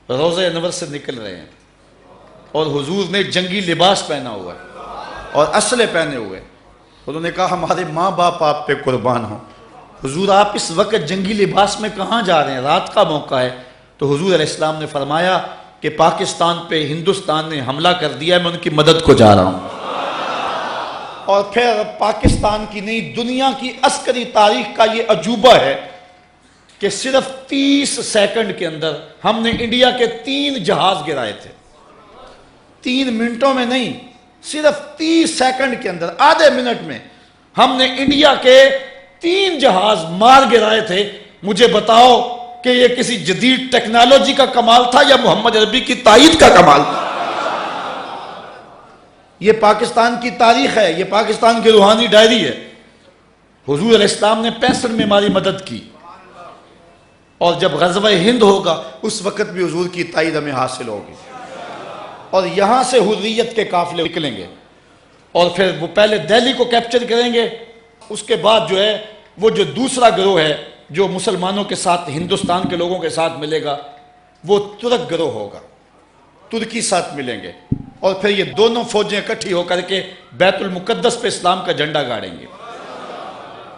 B: روضہ انور سے نکل رہے ہیں، اور حضور نے جنگی لباس پہنا ہوا ہے اور اسلحے پہنے ہوئے۔ انہوں نے کہا ہمارے ماں باپ آپ پہ قربان ہوں، حضور آپ اس وقت جنگی لباس میں کہاں جا رہے ہیں؟ رات کا موقع ہے۔ تو حضور علیہ السلام نے فرمایا کہ پاکستان پہ ہندوستان نے حملہ کر دیا ہے، میں ان کی مدد کو جا رہا ہوں۔ اور پھر پاکستان کی نہیں، دنیا کی عسکری تاریخ کا یہ عجوبہ ہے کہ صرف 30 سیکنڈ کے اندر ہم نے انڈیا کے 3 جہاز گرائے تھے۔ 3 منٹوں میں نہیں، صرف 30 سیکنڈ کے اندر، آدھے منٹ میں ہم نے انڈیا کے 3 جہاز مار گرائے تھے۔ مجھے بتاؤ کہ یہ کسی جدید ٹیکنالوجی کا کمال تھا یا محمد عربی کی تائید کا کمال تھا؟ یہ پاکستان کی تاریخ ہے، یہ پاکستان کی روحانی ڈائری ہے۔ حضور علیہ السلام نے 65 میں ہماری مدد کی، اور جب غزوہ ہند ہوگا اس وقت بھی حضور کی تائید ہمیں حاصل ہوگی، اور یہاں سے حریت کے قافلے نکلیں گے، اور پھر وہ پہلے دہلی کو کیپچر کریں گے، اس کے بعد جو ہے وہ جو دوسرا گروہ ہے جو مسلمانوں کے ساتھ، ہندوستان کے لوگوں کے ساتھ ملے گا، وہ ترک گروہ ہوگا، ترکی ساتھ ملیں گے، اور پھر یہ دونوں فوجیں اکٹھی ہو کر کے بیت المقدس پہ اسلام کا جھنڈا گاڑیں گے،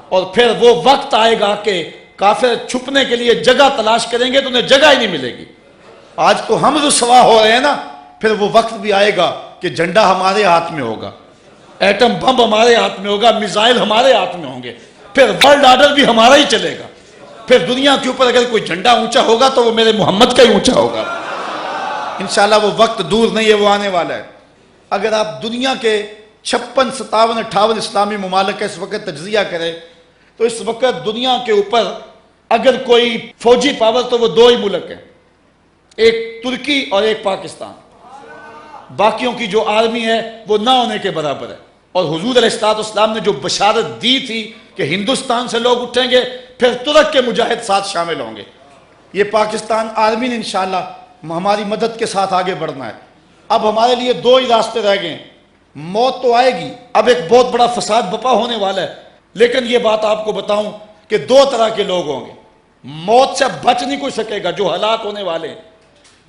B: اور پھر وہ وقت آئے گا کہ کافر چھپنے کے لیے جگہ تلاش کریں گے تو انہیں جگہ ہی نہیں ملے گی۔ آج تو ہم رسوا ہو رہے ہیں نا، پھر وہ وقت بھی آئے گا کہ جھنڈا ہمارے ہاتھ میں ہوگا، ایٹم بم ہمارے ہاتھ میں ہوگا، میزائل ہمارے ہاتھ میں ہوں گے، پھر ورلڈ آرڈر بھی ہمارا ہی چلے گا۔ پھر دنیا کے اوپر اگر کوئی جھنڈا اونچا ہوگا تو وہ میرے محمد کا ہی اونچا ہوگا۔ انشاءاللہ وہ وقت دور نہیں ہے، وہ آنے والا ہے۔ اگر آپ دنیا کے 56 57 58 اسلامی ممالک کا اس وقت تجزیہ کریں تو اس وقت دنیا کے اوپر اگر کوئی فوجی پاور تو وہ 2 ہی ملک ہیں، ایک ترکی اور ایک پاکستان۔ باقیوں کی جو آرمی ہے وہ نہ ہونے کے برابر ہے۔ اور حضور علیہ السلام نے جو بشارت دی تھی کہ ہندوستان سے لوگ اٹھیں گے، پھر ترک کے مجاہد ساتھ شامل ہوں گے۔ یہ پاکستان آرمی نے انشاءاللہ ہماری مدد کے ساتھ آگے بڑھنا ہے۔ اب ہمارے لیے 2 ہی راستے رہ گئے ہیں، موت تو آئے گی، اب ایک بہت بڑا فساد بپا ہونے والا ہے، لیکن یہ بات آپ کو بتاؤں کہ 2 طرح کے لوگ ہوں گے۔ موت سے بچ نہیں کوئی سکے گا، جو حالات ہونے والے ہیں،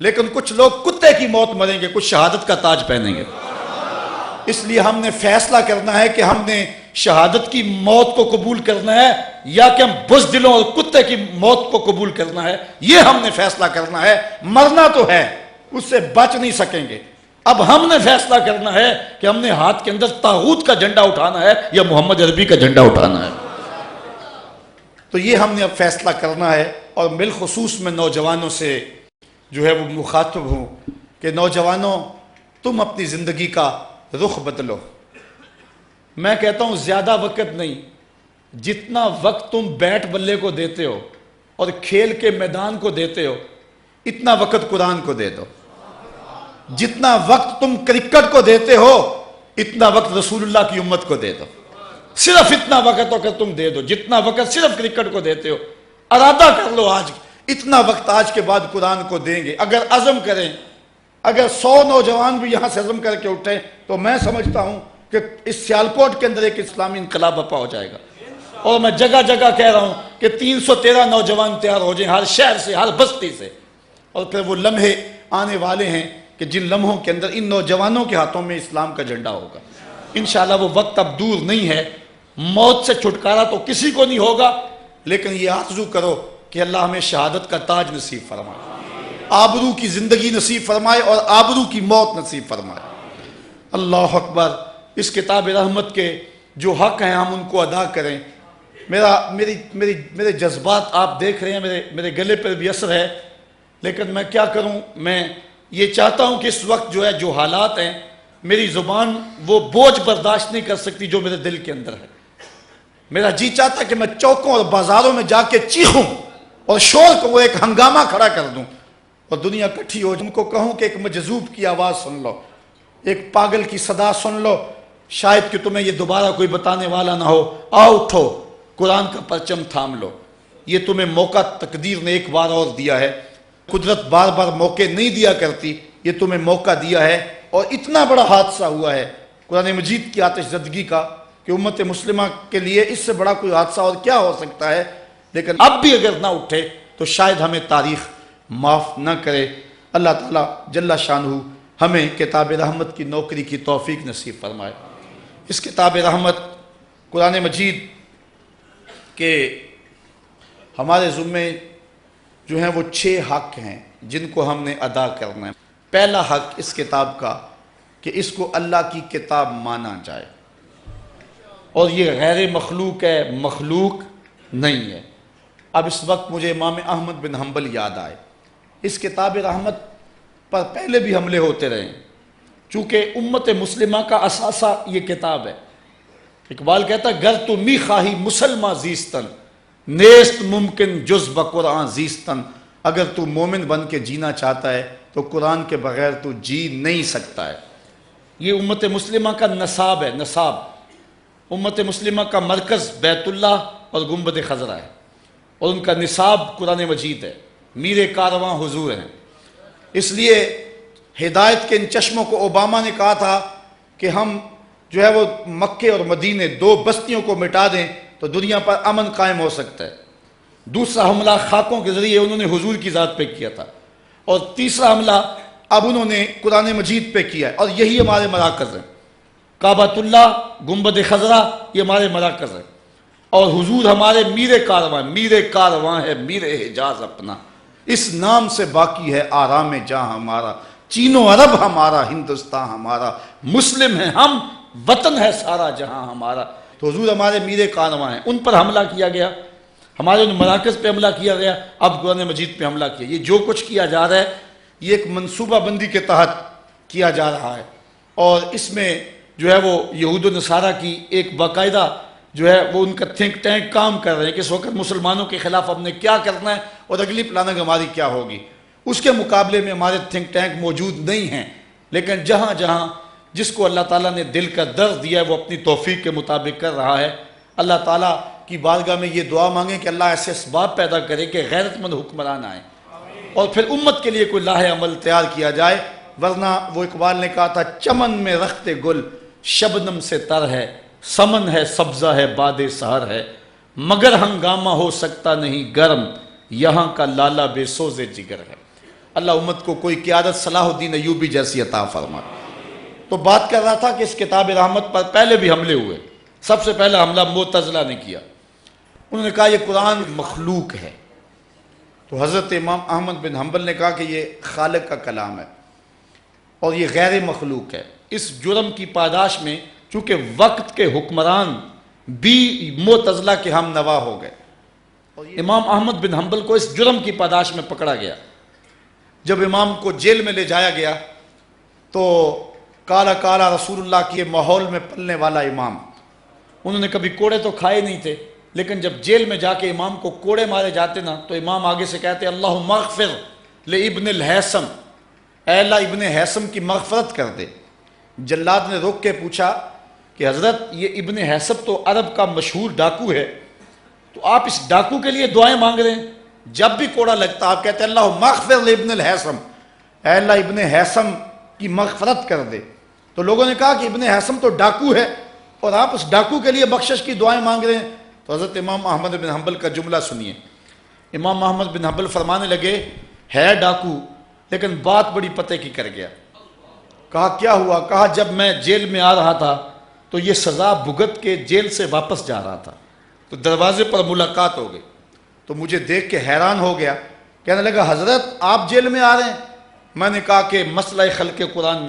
B: لیکن کچھ لوگ کتے کی موت مریں گے، کچھ شہادت کا تاج پہنیں گے۔ اس لیے ہم نے فیصلہ کرنا ہے کہ ہم نے شہادت کی موت کو قبول کرنا ہے یا کہ ہم بزدلوں اور کتے کی موت کو قبول کرنا ہے، یہ ہم نے فیصلہ کرنا ہے۔ مرنا تو ہے، اس سے بچ نہیں سکیں گے۔ اب ہم نے فیصلہ کرنا ہے کہ ہم نے ہاتھ کے اندر طاغوت کا جھنڈا اٹھانا ہے یا محمد عربی کا جھنڈا اٹھانا ہے۔ تو یہ ہم نے اب فیصلہ کرنا ہے، اور بالخصوص میں نوجوانوں سے جو ہے وہ مخاطب ہوں کہ نوجوانوں، تم اپنی زندگی کا رخ بدلو۔ میں کہتا ہوں زیادہ وقت نہیں، جتنا وقت تم بیٹ بلے کو دیتے ہو اور کھیل کے میدان کو دیتے ہو، اتنا وقت قرآن کو دے دو۔ جتنا وقت تم کرکٹ کو دیتے ہو، اتنا وقت رسول اللہ کی امت کو دے دو۔ صرف اتنا وقت اگر تم دے دو، جتنا وقت صرف کرکٹ کو دیتے ہو، ارادہ کر لو آج اتنا وقت آج کے بعد قرآن کو دیں گے۔ اگر عزم کریں، اگر 100 نوجوان بھی یہاں سے عزم کر کے اٹھیں، تو میں سمجھتا ہوں کہ اس سیالکوٹ کے اندر ایک اسلامی انقلاب برپا ہو جائے گا۔ اور میں جگہ جگہ کہہ رہا ہوں کہ 313 نوجوان تیار ہو جائیں، ہر شہر سے، ہر بستی سے۔ اور پھر وہ لمحے آنے والے ہیں کہ جن لمحوں کے اندر ان نوجوانوں کے ہاتھوں میں اسلام کا جھنڈا ہوگا۔ انشاءاللہ وہ وقت اب دور نہیں ہے۔ موت سے چھٹکارا تو کسی کو نہیں ہوگا، لیکن یہ آرزو کرو کہ اللہ ہمیں شہادت کا تاج نصیب فرمائے، آبرو کی زندگی نصیب فرمائے اور آبرو کی موت نصیب فرمائے۔ اللہ اکبر۔ اس کتاب رحمت کے جو حق ہیں ہم ان کو ادا کریں۔ میرے جذبات آپ دیکھ رہے ہیں، میرے گلے پر بھی اثر ہے، لیکن میں کیا کروں؟ میں یہ چاہتا ہوں کہ اس وقت جو ہے، جو حالات ہیں، میری زبان وہ بوجھ برداشت نہیں کر سکتی جو میرے دل کے اندر ہے۔ میرا جی چاہتا کہ میں چوکوں اور بازاروں میں جا کے چیخوں اور شور کو وہ ایک ہنگامہ کھڑا کر دوں اور دنیا کٹھی ہو، جن کو کہوں کہ ایک مجذوب کی آواز سن لو، ایک پاگل کی صدا سن لو، شاید کہ تمہیں یہ دوبارہ کوئی بتانے والا نہ ہو، آؤ اٹھو، قرآن کا پرچم تھام لو۔ یہ تمہیں موقع تقدیر نے ایک بار اور دیا ہے، قدرت بار بار موقع نہیں دیا کرتی، یہ تمہیں موقع دیا ہے۔ اور اتنا بڑا حادثہ ہوا ہے قرآن مجید کی آتش زدگی کا کہ امت مسلمہ کے لیے اس سے بڑا کوئی حادثہ اور کیا ہو سکتا ہے، لیکن اب بھی اگر نہ اٹھے تو شاید ہمیں تاریخ معاف نہ کرے۔ اللہ تعالیٰ جل شانہ ہمیں کتاب رحمت کی نوکری کی توفیق نصیب فرمائے۔ اس کتاب رحمت قرآن مجید کے ہمارے ذمے جو ہیں وہ 6 حق ہیں جن کو ہم نے ادا کرنا ہے۔ پہلا حق اس کتاب کا کہ اس کو اللہ کی کتاب مانا جائے، اور یہ غیر مخلوق ہے، مخلوق نہیں ہے۔ اب اس وقت مجھے امام احمد بن حنبل یاد آئے۔ اس کتاب رحمت پر پہلے بھی حملے ہوتے رہے ہیں، چونکہ امت مسلمہ کا اثاثہ یہ کتاب ہے۔ اقبال کہتا ہے گر تو می خواہی مسلمہ زیستن، نیست ممکن جز بقرآن زیستن۔ اگر تو مومن بن کے جینا چاہتا ہے تو قرآن کے بغیر تو جی نہیں سکتا ہے۔ یہ امت مسلمہ کا نصاب ہے، نصاب۔ امت مسلمہ کا مرکز بیت اللہ اور گنبد خضرا ہے، اور ان کا نصاب قرآن مجید ہے، میر کارواں حضور ہیں۔ اس لیے ہدایت کے ان چشموں کو اوباما نے کہا تھا کہ ہم جو ہے وہ مکے اور مدینے 2 بستیوں کو مٹا دیں تو دنیا پر امن قائم ہو سکتا ہے۔ دوسرا حملہ خاکوں کے ذریعے انہوں نے حضور کی ذات پہ کیا تھا، اور تیسرا حملہ اب انہوں نے قرآن مجید پہ کیا ہے، اور یہی ہمارے مراکز ہیں۔ کعبۃ اللہ، گنبد خضرا، یہ ہمارے مراکز ہیں، اور حضور ہمارے میر کارواں ہے، میر حجاز اپنا، اس نام سے باقی ہے آرام جہاں ہمارا، چین و عرب ہمارا، ہندوستان ہمارا، مسلم ہیں ہم، وطن ہے سارا جہاں ہمارا۔ تو حضور ہمارے میر کارواں ہیں، ان پر حملہ کیا گیا، ہمارے ان مراکز پہ حملہ کیا گیا، اب قرآن مجید پہ حملہ کیا۔ یہ جو کچھ کیا جا رہا ہے یہ ایک منصوبہ بندی کے تحت کیا جا رہا ہے، اور اس میں جو ہے وہ یہود و نصارہ کی ایک باقاعدہ جو ہے وہ ان کا تھنک ٹینک کام کر رہے ہیں کہ اس وقت مسلمانوں کے خلاف ہم نے کیا کرنا ہے اور اگلی پلاننگ ہماری کیا ہوگی۔ اس کے مقابلے میں ہمارے تھنک ٹینک موجود نہیں ہیں، لیکن جہاں جہاں جس کو اللہ تعالیٰ نے دل کا درد دیا ہے وہ اپنی توفیق کے مطابق کر رہا ہے۔ اللہ تعالیٰ کی بارگاہ میں یہ دعا مانگیں کہ اللہ ایسے اسباب پیدا کرے کہ غیرت مند حکمران آئیں، اور پھر امت کے لیے کوئی لاہ عمل تیار کیا جائے، ورنہ وہ اقبال نے کہا تھا چمن میں رخت گل شبنم سے تر ہے، سمن ہے سبزہ ہے باد سحر ہے، مگر ہنگامہ ہو سکتا نہیں گرم، یہاں کا لالا بے سوز جگر ہے۔ اللہ امت کو کوئی قیادت صلاح الدین ایوبی جیسی عطا فرما۔ تو بات کر رہا تھا کہ اس کتاب رحمت پر پہلے بھی حملے ہوئے۔ سب سے پہلا حملہ معتزلہ نے کیا، انہوں نے کہا یہ قرآن مخلوق ہے، تو حضرت امام احمد بن حنبل نے کہا کہ یہ خالق کا کلام ہے اور یہ غیر مخلوق ہے۔ اس جرم کی پاداش میں چونکہ وقت کے حکمران بھی معتزلہ کے ہم نوا ہو گئے، امام احمد بن حنبل کو اس جرم کی پاداش میں پکڑا گیا۔ جب امام کو جیل میں لے جایا گیا تو کالا کالا رسول اللہ کے ماحول میں پلنے والا امام انہوں نے کبھی کوڑے تو کھائے نہیں تھے، لیکن جب جیل میں جا کے امام کو کوڑے مارے جاتے نا تو امام آگے سے کہتے اللہم اغفر لابن الحیثم، اے اللہ ابن حیثم کی مغفرت کر دے۔ جلاد نے روک کے پوچھا کہ حضرت یہ ابن حیثم تو عرب کا مشہور ڈاکو ہے، تو آپ اس ڈاکو کے لیے دعائیں مانگ رہے ہیں؟ جب بھی کوڑا لگتا آپ کہتے ہیں اللہم اغفر لابن الحیثم، اے اللہ ابن حیثم کی مغفرت کر دے۔ تو لوگوں نے کہا کہ ابن حیثم تو ڈاکو ہے اور آپ اس ڈاکو کے لیے بخشش کی دعائیں مانگ رہے ہیں۔ تو حضرت امام احمد بن حنبل کا جملہ سنیے۔ امام احمد بن حنبل فرمانے لگے ہے ڈاکو لیکن بات بڑی پتے کی کر گیا۔ کہا کیا ہوا؟ کہا جب میں جیل میں آ رہا تھا تو یہ سزا بھگت کے جیل سے واپس جا رہا تھا، تو دروازے پر ملاقات ہو گئی، تو مجھے دیکھ کے حیران ہو گیا، کہنے لگا حضرت آپ جیل میں آ رہے ہیں؟ میں نے کہا کہ مسئلہ خلق قرآن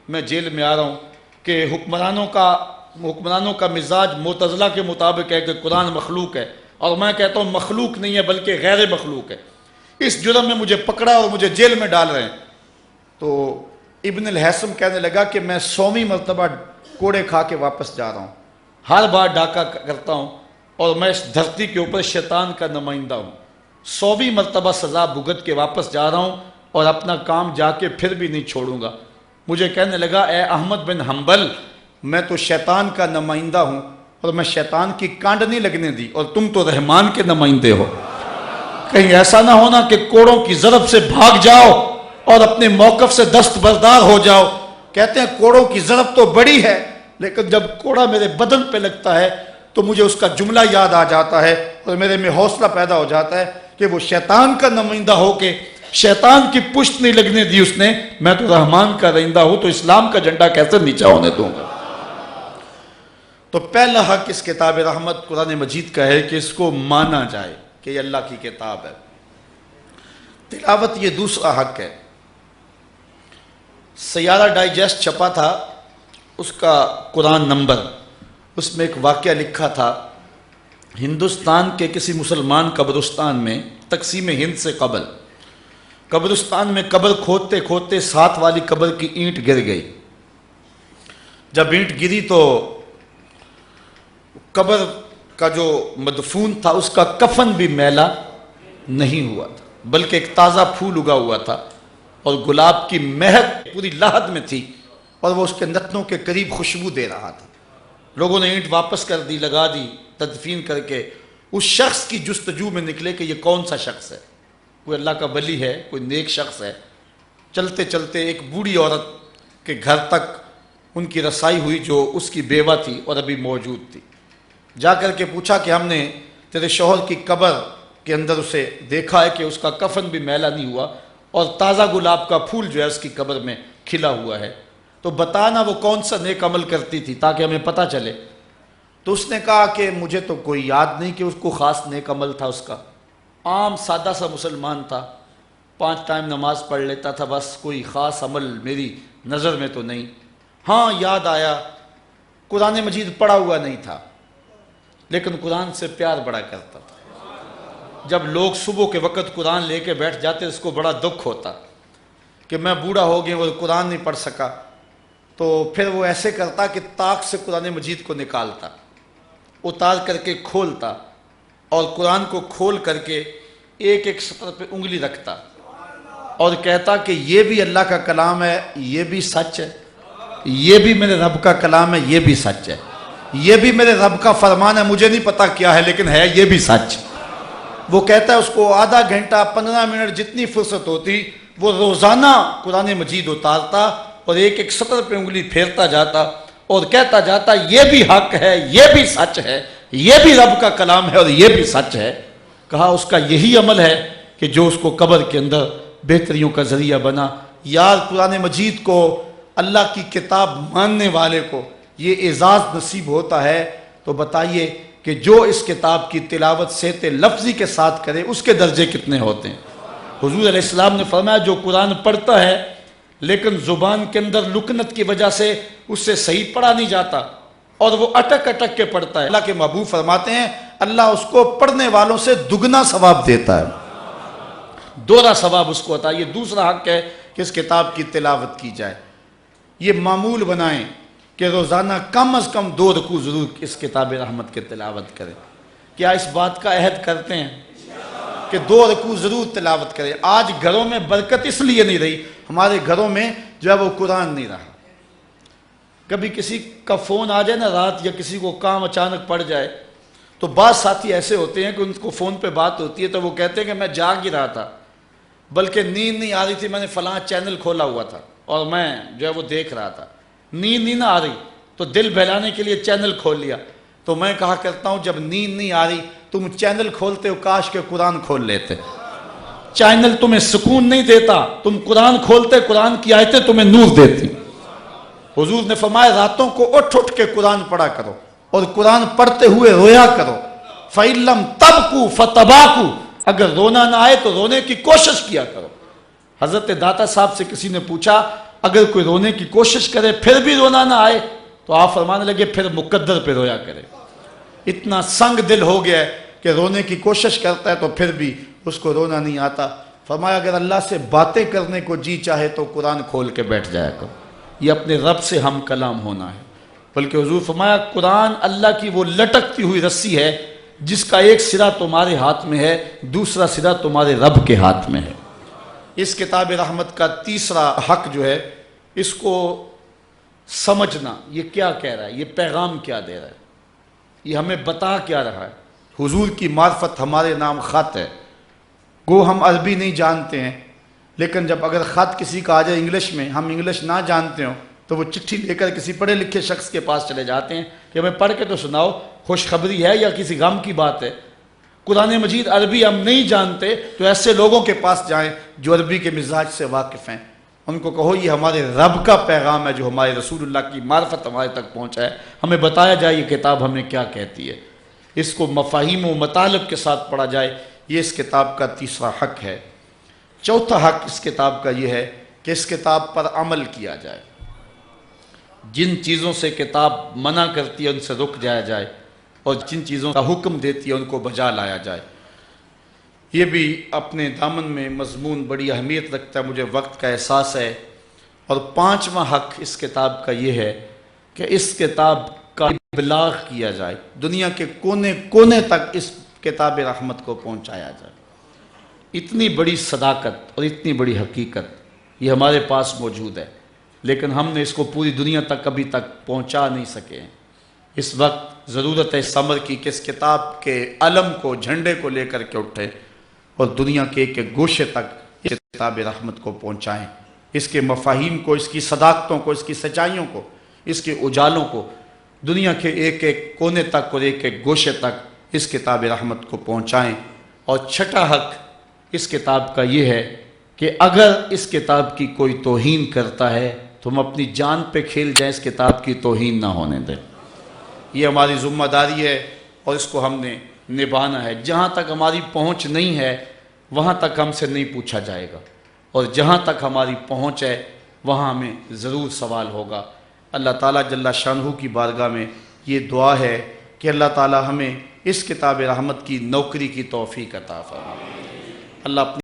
B: میں جیل میں آ رہا ہوں کہ حکمرانوں کا مزاج معتزلہ کے مطابق ہے کہ قرآن مخلوق ہے، اور میں کہتا ہوں مخلوق نہیں ہے بلکہ غیر مخلوق ہے، اس جرم میں مجھے پکڑا اور مجھے جیل میں ڈال رہے ہیں۔ تو ابن الحیثم کہنے لگا کہ میں 100ویں مرتبہ کوڑے کھا کے واپس جا رہا ہوں، ہر بار ڈاکہ کرتا ہوں اور میں اس دھرتی کے اوپر شیطان کا نمائندہ ہوں، 100ویں مرتبہ سزا بھگت کے واپس جا رہا ہوں اور اپنا کام جا کے پھر بھی نہیں چھوڑوں گا۔ مجھے کہنے لگا اے احمد بن حنبل میں تو شیطان کا نمائندہ ہوں اور میں شیطان کی کانڈ نہیں لگنے دی، اور تم تو رحمان کے نمائندے ہو، کہیں ایسا نہ ہونا کہ کوڑوں کی ضرب سے بھاگ جاؤ اور اپنے موقف سے دستبردار ہو جاؤ۔ کہتے ہیں کوڑوں کی ضرب تو بڑی ہے لیکن جب کوڑا میرے بدن پہ لگتا ہے تو مجھے اس کا جملہ یاد آ جاتا ہے اور میرے میں حوصلہ پیدا ہو جاتا ہے کہ وہ شیطان کا نمائندہ ہو کے شیطان کی پشت نہیں لگنے دی اس نے، میں تو رحمان کا رہندہ ہوں، تو اسلام کا جھنڈا کیسے نیچا ہونے دوں گا؟ تو پہلا حق اس کتاب رحمت قرآن مجید کا ہے کہ اس کو مانا جائے کہ یہ اللہ کی کتاب ہے۔ تلاوت یہ دوسرا حق ہے۔ سیارہ ڈائجسٹ چھپا تھا، اس کا قرآن نمبر، اس میں ایک واقعہ لکھا تھا، ہندوستان کے کسی مسلمان قبرستان میں تقسیم ہند سے قبل قبرستان میں قبر کھودتے کھودتے 7 والی قبر کی اینٹ گر گئی۔ جب اینٹ گری تو قبر کا جو مدفون تھا اس کا کفن بھی میلا نہیں ہوا تھا بلکہ ایک تازہ پھول اگا ہوا تھا اور گلاب کی مہک پوری لاحد میں تھی اور وہ اس کے نتنوں کے قریب خوشبو دے رہا تھا۔ لوگوں نے اینٹ واپس کر دی، لگا دی، تدفین کر کے اس شخص کی جستجو میں نکلے کہ یہ کون سا شخص ہے، کوئی اللہ کا ولی ہے، کوئی نیک شخص ہے۔ چلتے چلتے ایک بوڑھی عورت کے گھر تک ان کی رسائی ہوئی جو اس کی بیوہ تھی اور ابھی موجود تھی۔ جا کر کے پوچھا کہ ہم نے تیرے شوہر کی قبر کے اندر اسے دیکھا ہے کہ اس کا کفن بھی میلا نہیں ہوا اور تازہ گلاب کا پھول جو ہے اس کی قبر میں کھلا ہوا ہے، تو بتانا وہ کون سا نیک عمل کرتی تھی تاکہ ہمیں پتہ چلے۔ تو اس نے کہا کہ مجھے تو کوئی یاد نہیں کہ اس کو خاص نیک عمل تھا، اس کا عام سادہ سا مسلمان تھا، 5 ٹائم نماز پڑھ لیتا تھا، بس کوئی خاص عمل میری نظر میں تو نہیں۔ ہاں یاد آیا قرآن مجید پڑھا ہوا نہیں تھا لیکن قرآن سے پیار بڑا کرتا تھا۔ جب لوگ صبح کے وقت قرآن لے کے بیٹھ جاتے اس کو بڑا دکھ ہوتا کہ میں بوڑھا ہو گیا اور قرآن نہیں پڑھ سکا، تو پھر وہ ایسے کرتا کہ طاق سے قرآن مجید کو نکالتا، اتار کر کے کھولتا اور قرآن کو کھول کر کے ایک ایک سطر پہ انگلی رکھتا اور کہتا کہ یہ بھی اللہ کا کلام ہے، یہ بھی سچ ہے، یہ بھی میرے رب کا کلام ہے، یہ بھی سچ ہے، یہ بھی میرے رب کا فرمان ہے، مجھے نہیں پتا کیا ہے لیکن ہے یہ بھی سچ۔ وہ کہتا ہے اس کو آدھا گھنٹہ 15 منٹ جتنی فرصت ہوتی وہ روزانہ قرآن مجید اتارتا اور ایک ایک سطر پہ انگلی پھیرتا جاتا اور کہتا جاتا یہ بھی حق ہے، یہ بھی سچ ہے، یہ بھی رب کا کلام ہے اور یہ بھی سچ ہے۔ کہا اس کا یہی عمل ہے کہ جو اس کو قبر کے اندر بہتریوں کا ذریعہ بنا۔ یار قرآن مجید کو، اللہ کی کتاب ماننے والے کو یہ اعزاز نصیب ہوتا ہے، تو بتائیے کہ جو اس کتاب کی تلاوت صحت لفظی کے ساتھ کرے اس کے درجے کتنے ہوتے ہیں۔ حضور علیہ السلام نے فرمایا جو قرآن پڑھتا ہے لیکن زبان کے اندر لکنت کی وجہ سے اس سے صحیح پڑھا نہیں جاتا اور وہ اٹک اٹک کے پڑھتا ہے، اللہ کے محبوب فرماتے ہیں اللہ اس کو پڑھنے والوں سے دگنا ثواب دیتا ہے، دوہرا ثواب اس کو ہوتا ہے۔ یہ دوسرا حق ہے کہ اس کتاب کی تلاوت کی جائے۔ یہ معمول بنائیں کہ روزانہ کم از کم 2 رکوع ضرور اس کتاب رحمت کے تلاوت کریں۔ کیا اس بات کا عہد کرتے ہیں کہ 2 رکوع ضرور تلاوت کریں؟ آج گھروں میں برکت اس لیے نہیں رہی، ہمارے گھروں میں جو ہے وہ قرآن نہیں رہا۔ کبھی کسی کا فون آ جائے نا رات، یا کسی کو کام اچانک پڑ جائے، تو بعض ساتھی ایسے ہوتے ہیں کہ ان کو فون پہ بات ہوتی ہے تو وہ کہتے ہیں کہ میں جاگ ہی رہا تھا، بلکہ نیند نہیں آ رہی تھی، میں نے فلاں چینل کھولا ہوا تھا اور میں جو ہے وہ دیکھ رہا تھا، نیند نہیں نہ آ رہی تو دل بہلانے کے لیے چینل کھول لیا۔ تو میں کہا کرتا ہوں جب نیند نہیں آ رہی تم چینل کھولتے ہو، کاش کے قرآن کھول لیتے۔ چینل تمہیں سکون نہیں دیتا، تم قرآن کھولتے، قرآن کی آیتیں تمہیں نور دیتی۔ حضور نے فرمایا راتوں کو اٹھ کے قرآن پڑھا کرو اور قرآن پڑھتے ہوئے رویا کرو۔ فَإِن لَّمْ تَبْكُوا فَتَبَاكُوا، اگر رونا نہ آئے تو رونے کی کوشش کیا کرو۔ حضرت داتا صاحب سے کسی نے پوچھا اگر کوئی رونے کی کوشش کرے پھر بھی رونا نہ آئے تو آپ فرمانے لگے پھر مقدر پہ رویا کرے۔ اتنا سنگ دل ہو گیا ہے کہ رونے کی کوشش کرتا ہے تو پھر بھی اس کو رونا نہیں آتا۔ فرمایا اگر اللہ سے باتیں کرنے کو جی چاہے تو قرآن کھول کے بیٹھ جایا کرو، یہ اپنے رب سے ہم کلام ہونا ہے۔ بلکہ حضور فرمایا قرآن اللہ کی وہ لٹکتی ہوئی رسی ہے جس کا ایک سرا تمہارے ہاتھ میں ہے، دوسرا سرا تمہارے رب کے ہاتھ میں ہے۔ اس کتاب رحمت کا تیسرا حق جو ہے اس کو سمجھنا، یہ کیا کہہ رہا ہے، یہ پیغام کیا دے رہا ہے، یہ ہمیں بتا کیا رہا ہے۔ حضور کی معرفت ہمارے نام خط ہے، گو ہم عربی نہیں جانتے ہیں، لیکن جب اگر خط کسی کا آ جائے انگلش میں، ہم انگلش نہ جانتے ہوں تو وہ چٹھی لے کر کسی پڑھے لکھے شخص کے پاس چلے جاتے ہیں کہ ہمیں پڑھ کے تو سناؤ، خوشخبری ہے یا کسی غم کی بات ہے۔ قرآن مجید عربی ہم نہیں جانتے تو ایسے لوگوں کے پاس جائیں جو عربی کے مزاج سے واقف ہیں، ان کو کہو یہ ہمارے رب کا پیغام ہے جو ہمارے رسول اللہ کی معرفت ہمارے تک پہنچا ہے، ہمیں بتایا جائے یہ کتاب ہمیں کیا کہتی ہے، اس کو مفاہیم و مطالب کے ساتھ پڑھا جائے، یہ اس کتاب کا تیسرا حق ہے۔ چوتھا حق اس کتاب کا یہ ہے کہ اس کتاب پر عمل کیا جائے، جن چیزوں سے کتاب منع کرتی ہے ان سے رک جایا جائے، اور جن چیزوں کا حکم دیتی ہے ان کو بجا لایا جائے۔ یہ بھی اپنے دامن میں مضمون بڑی اہمیت رکھتا ہے، مجھے وقت کا احساس ہے۔ اور پانچواں حق اس کتاب کا یہ ہے کہ اس کتاب کا ابلاغ کیا جائے، دنیا کے کونے کونے تک اس کتاب رحمت کو پہنچایا جائے۔ اتنی بڑی صداقت اور اتنی بڑی حقیقت یہ ہمارے پاس موجود ہے، لیکن ہم نے اس کو پوری دنیا تک ابھی تک پہنچا نہیں سکے ہیں۔ اس وقت ضرورت ہے اس امر کی کہ اس کتاب کے علم کو، جھنڈے کو لے کر کے اٹھیں اور دنیا کے ایک ایک گوشے تک اس کتاب رحمت کو پہنچائیں، اس کے مفاہیم کو، اس کی صداقتوں کو، اس کی سچائیوں کو، اس کے اجالوں کو دنیا کے ایک ایک کونے تک اور ایک ایک گوشے تک اس کتاب رحمت کو پہنچائیں۔ اور چھٹا حق اس کتاب کا یہ ہے کہ اگر اس کتاب کی کوئی توہین کرتا ہے تو ہم اپنی جان پہ کھیل جائیں، اس کتاب کی توہین نہ ہونے دیں۔ یہ ہماری ذمہ داری ہے اور اس کو ہم نے نبھانا ہے۔ جہاں تک ہماری پہنچ نہیں ہے وہاں تک ہم سے نہیں پوچھا جائے گا، اور جہاں تک ہماری پہنچ ہے وہاں ہمیں ضرور سوال ہوگا۔ اللہ تعالیٰ جل شانہ کی بارگاہ میں یہ دعا ہے کہ اللہ تعالیٰ ہمیں اس کتاب رحمت کی نوکری کی توفیق عطا فرمائے۔ اللہ اپنی